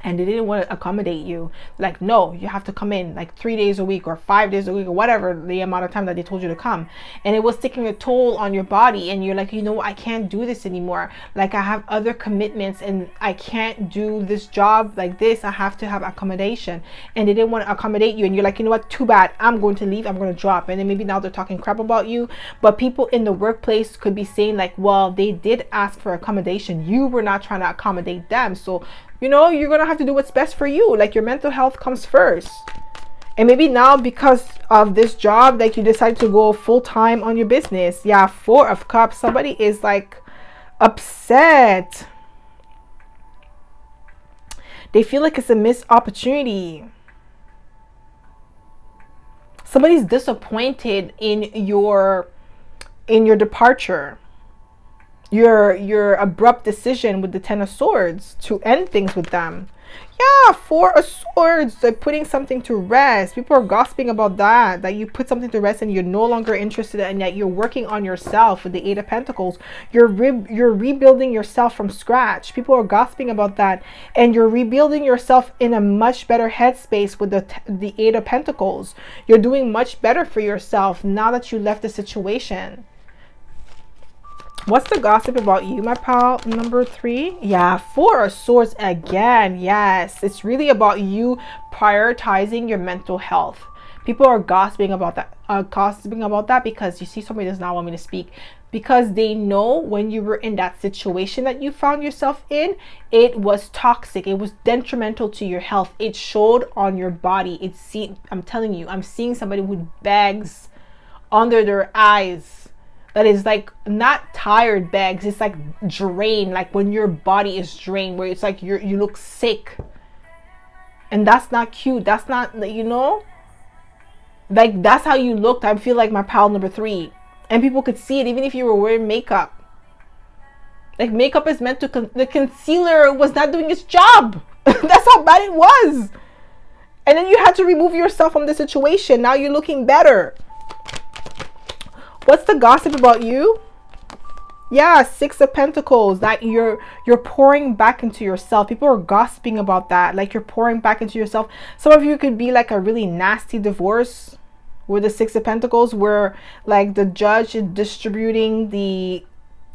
And they didn't want to accommodate you. Like, no, you have to come in like 3 days a week or 5 days a week or whatever the amount of time that they told you to come. And it was taking a toll on your body, and you're like, you know, I can't do this anymore. Like, I have other commitments and I can't do this job like this. I have to have accommodation. And they didn't want to accommodate you, and you're like, you know what, too bad, I'm going to leave, I'm going to drop. And then maybe now they're talking crap about you. But people in the workplace could be saying like, well, they did ask for accommodation, you were not trying to accommodate them. So, you know, you're going to have to do what's best for you. Like, your mental health comes first. And maybe now, because of this job, like, you decide to go full-time on your business. Yeah, Four of Cups. Somebody is like upset. They feel like it's a missed opportunity. Somebody's disappointed in your departure. Your abrupt decision with the Ten of Swords to end things with them. Yeah, Four of Swords, like putting something to rest. People are gossiping about that you put something to rest and you're no longer interested, and yet you're working on yourself with the Eight of Pentacles. You're rebuilding yourself from scratch. People are gossiping about that, and you're rebuilding yourself in a much better headspace with the Eight of Pentacles. You're doing much better for yourself now that you left the situation. What's the gossip about you, my pal? Number 3. Yeah, Four of Swords again. Yes, it's really about you prioritizing your mental health. People are gossiping about that, because you see, somebody does not want me to speak, because they know when you were in that situation that you found yourself in, it was toxic, it was detrimental to your health. It showed on your body. I'm telling you, I'm seeing somebody with bags under their eyes. That is like not tired bags, it's like drained, like when your body is drained, where it's like you look sick. And that's not cute. That's not, you know, like that's how you looked. I feel like, my pal number 3. And people could see it even if you were wearing makeup. Like, makeup is meant to the concealer was not doing its job. That's how bad it was. And then you had to remove yourself from the situation. Now you're looking better. What's the gossip about you? Yeah, Six of Pentacles, that you're pouring back into yourself. People are gossiping about that, like you're pouring back into yourself. Some of you could be like a really nasty divorce with the Six of Pentacles, where like the judge is distributing the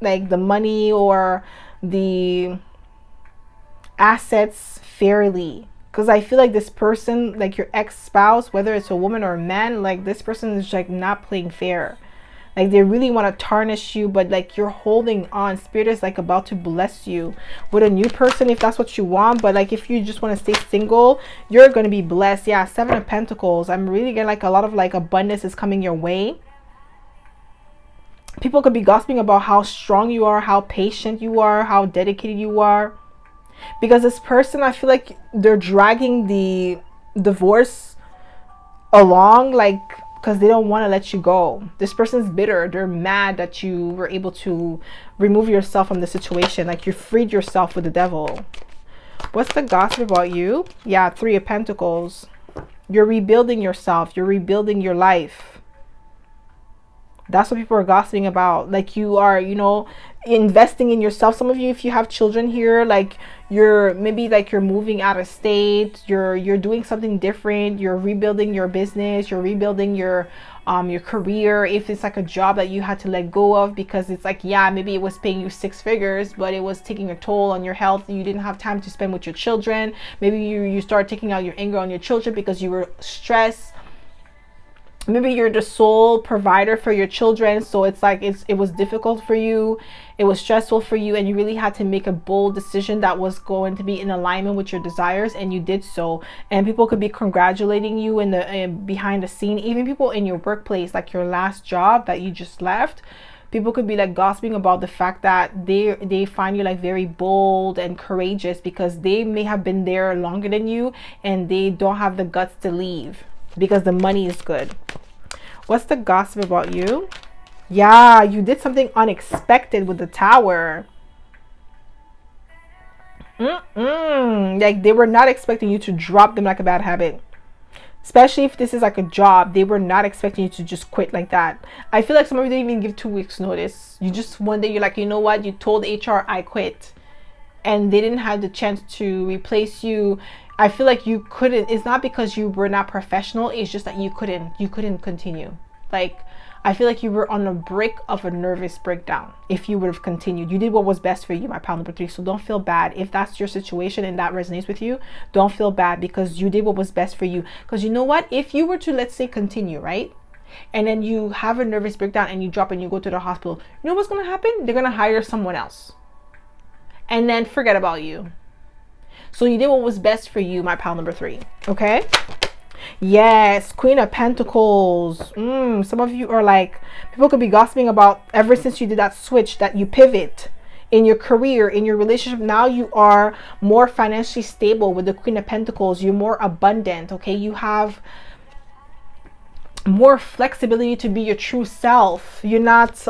money, or the assets fairly. Because I feel like this person, like your ex-spouse, whether it's a woman or a man, like this person is like not playing fair. Like they really want to tarnish you, but like you're holding on. Spirit is like about to bless you with a new person if that's what you want. But like if you just want to stay single, you're going to be blessed. Yeah, 7 of Pentacles. I'm really getting like a lot of like abundance is coming your way. People could be gossiping about how strong you are, how patient you are, how dedicated you are. Because this person, I feel like they're dragging the divorce along, like, because they don't want to let you go. This person's bitter. They're mad that you were able to remove yourself from the situation. Like you freed yourself with the devil. What's the gossip about you? Yeah, 3 of Pentacles. You're rebuilding yourself. You're rebuilding your life. That's what people are gossiping about. Like you are, you know, investing in yourself. Some of you, if you have children here, like you're maybe like you're moving out of state, you're doing something different, you're rebuilding your business, you're rebuilding your career. If it's like a job that you had to let go of because it's like, yeah, maybe it was paying you 6 figures, but it was taking a toll on your health. You didn't have time to spend with your children. Maybe you start taking out your anger on your children because you were stressed. Maybe you're the sole provider for your children, so it's like it was difficult for you, it was stressful for you, and you really had to make a bold decision that was going to be in alignment with your desires, and you did so. And people could be congratulating you in the behind the scene. Even people in your workplace, like your last job that you just left, people could be like gossiping about the fact that they find you like very bold and courageous because they may have been there longer than you and they don't have the guts to leave because the money is good. What's the gossip about you? Yeah, you did something unexpected with the Tower. Like they were not expecting you to drop them like a bad habit. Especially if this is like a job, they were not expecting you to just quit like that. I feel like some of you didn't even give 2 weeks notice. You just one day you're like, you know what? You told HR I quit. And they didn't have the chance to replace you. I feel like you couldn't. It's not because you were not professional. It's just that you couldn't continue. Like I feel like you were on the brink of a nervous breakdown. If you would have continued, you did what was best for you, my pal number 3. So don't feel bad if that's your situation and that resonates with you. Don't feel bad because you did what was best for you. Because you know what? If you were to, let's say, continue, right? And then you have a nervous breakdown and you drop and you go to the hospital. You know what's going to happen? They're going to hire someone else. And then forget about you. So you did what was best for you, my pal number 3. Okay? Yes, Queen of Pentacles. Some of you are like, people could be gossiping about ever since you did that switch, that you pivot in your career, in your relationship. Now you are more financially stable with the Queen of Pentacles. You're more abundant. Okay? You have more flexibility to be your true self. You're not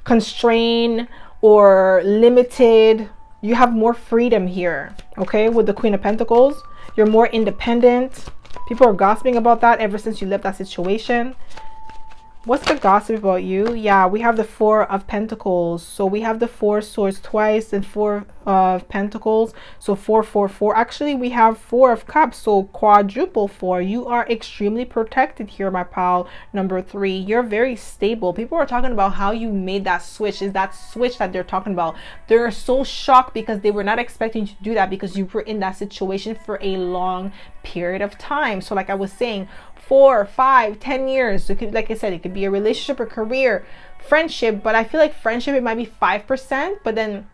constrained or limited. You have more freedom here, okay, with the Queen of Pentacles. You're more independent. People are gossiping about that ever since you left that situation. What's the gossip about you? Yeah, we have the 4 of Pentacles. So we have the 4 swords twice and 4 of Pentacles. So 4, 4, 4. Actually, we have 4 of Cups. So quadruple 4. You are extremely protected here, my pal number 3. You're very stable. People are talking about how you made that switch. Is that switch that they're talking about? They're so shocked because they were not expecting you to do that because you were in that situation for a long period of time. So like I was saying, 4, 5, 10 years. It could, like I said, it could be a relationship or career, friendship. But I feel like friendship, it might be 5%, but then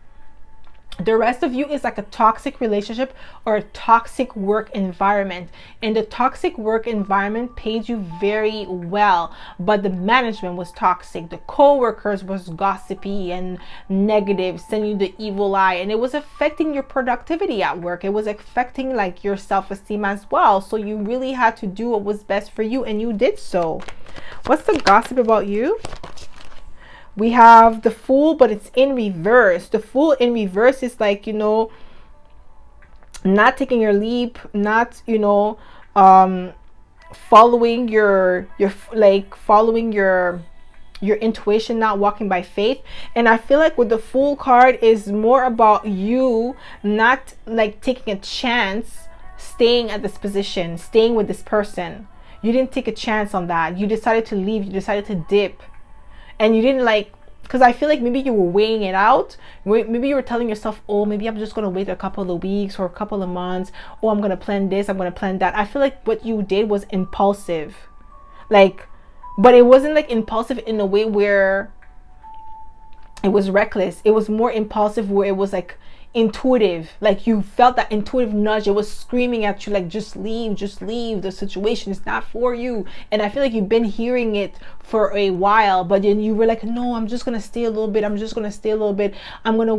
the rest of you is like a toxic relationship or a toxic work environment. And the toxic work environment paid you very well, but the management was toxic. The co-workers was gossipy and negative, sending you the evil eye, and it was affecting your productivity at work. It was affecting like your self-esteem as well. So you really had to do what was best for you, and you did so. What's the gossip about you? We have the Fool, but it's in reverse. The Fool in reverse is like, you know, not taking your leap, not, you know, following your intuition, not walking by faith. And I feel like with the Fool card is more about you not like taking a chance, staying at this position, staying with this person. You didn't take a chance on that. You decided to leave. You decided to dip. And you didn't like Because I feel like maybe you were weighing it out. Maybe you were telling yourself, oh, maybe I'm just going to wait a couple of weeks or a couple of months. Oh, I'm going to plan this, I'm going to plan that. I feel like what you did was impulsive. Like, but it wasn't like impulsive in a way where it was reckless. It was more impulsive where it was like intuitive. Like you felt that intuitive nudge. It was screaming at you like, just leave, the situation is not for you. And I feel like you've been hearing it for a while, but then you were like, no, I'm just gonna stay a little bit, I'm gonna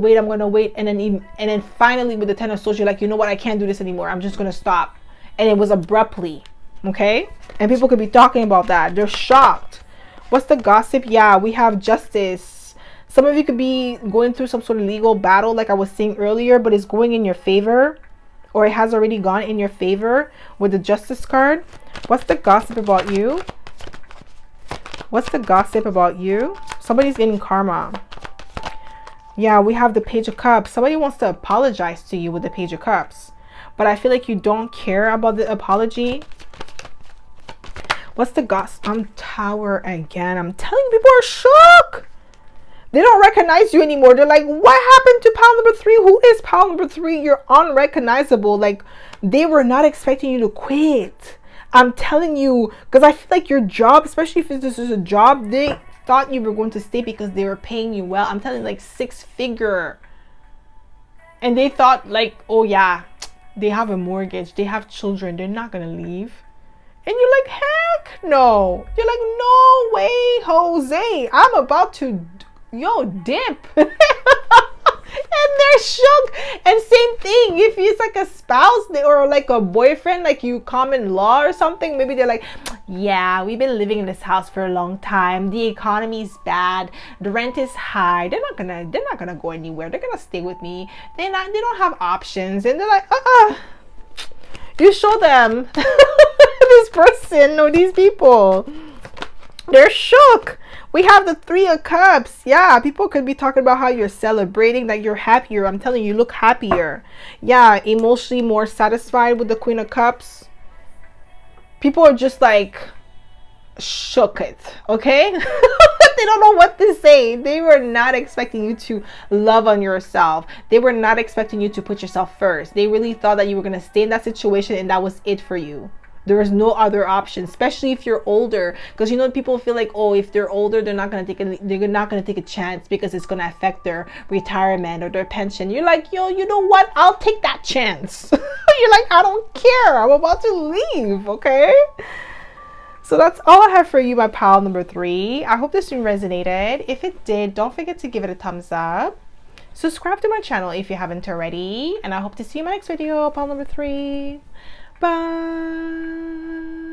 wait, and then finally with the Ten of Swords, you're like, you know what, I can't do this anymore, I'm just gonna stop. And it was abruptly. Okay, and people could be talking about that, they're shocked. What's the gossip? Yeah, we have justice. Some of you could be going through some sort of legal battle, like I was saying earlier, but it's going in your favor, or it has already gone in your favor with the Justice card. What's the gossip about you? What's the gossip about you? Somebody's getting karma. Yeah, we have the Page of Cups. Somebody wants to apologize to you with the Page of Cups, but I feel like you don't care about the apology. What's the gossip? Tower again. I'm telling you, people are shook. They don't recognize you anymore. They're like, what happened to pile number 3? Who is pile number 3? You're unrecognizable. Like, they were not expecting you to quit. I'm telling you, because I feel like your job, especially if this is a job, they thought you were going to stay because they were paying you well. I'm telling you, like 6-figure. And they thought like, oh yeah, they have a mortgage, they have children, they're not going to leave. And you're like, heck no. You're like, no way, Jose. I'm about to dip. And they're shook. And same thing, if it's like a spouse or like a boyfriend, like you common law or something, maybe they're like, yeah, we've been living in this house for a long time, the economy's bad, the rent is high, they're not gonna go anywhere, they're gonna stay with me, they don't have options. And they're like, you show them. This person or these people, they're shook. We have the 3 of Cups. Yeah, people could be talking about how you're celebrating, that you're happier. I'm telling you, you look happier. Yeah, emotionally more satisfied with the Queen of Cups. People are just like shook it, okay? They don't know what to say. They were not expecting you to love on yourself. They were not expecting you to put yourself first. They really thought that you were going to stay in that situation and that was it for you. There is no other option, especially if you're older, because you know people feel like, oh, if they're older, they're not gonna take a chance because it's gonna affect their retirement or their pension. You're like, yo, you know what? I'll take that chance. You're like, I don't care. I'm about to leave. Okay. So that's all I have for you, my pile number 3. I hope this one resonated. If it did, don't forget to give it a thumbs up. Subscribe to my channel if you haven't already, and I hope to see you in my next video, pile number 3. Bye.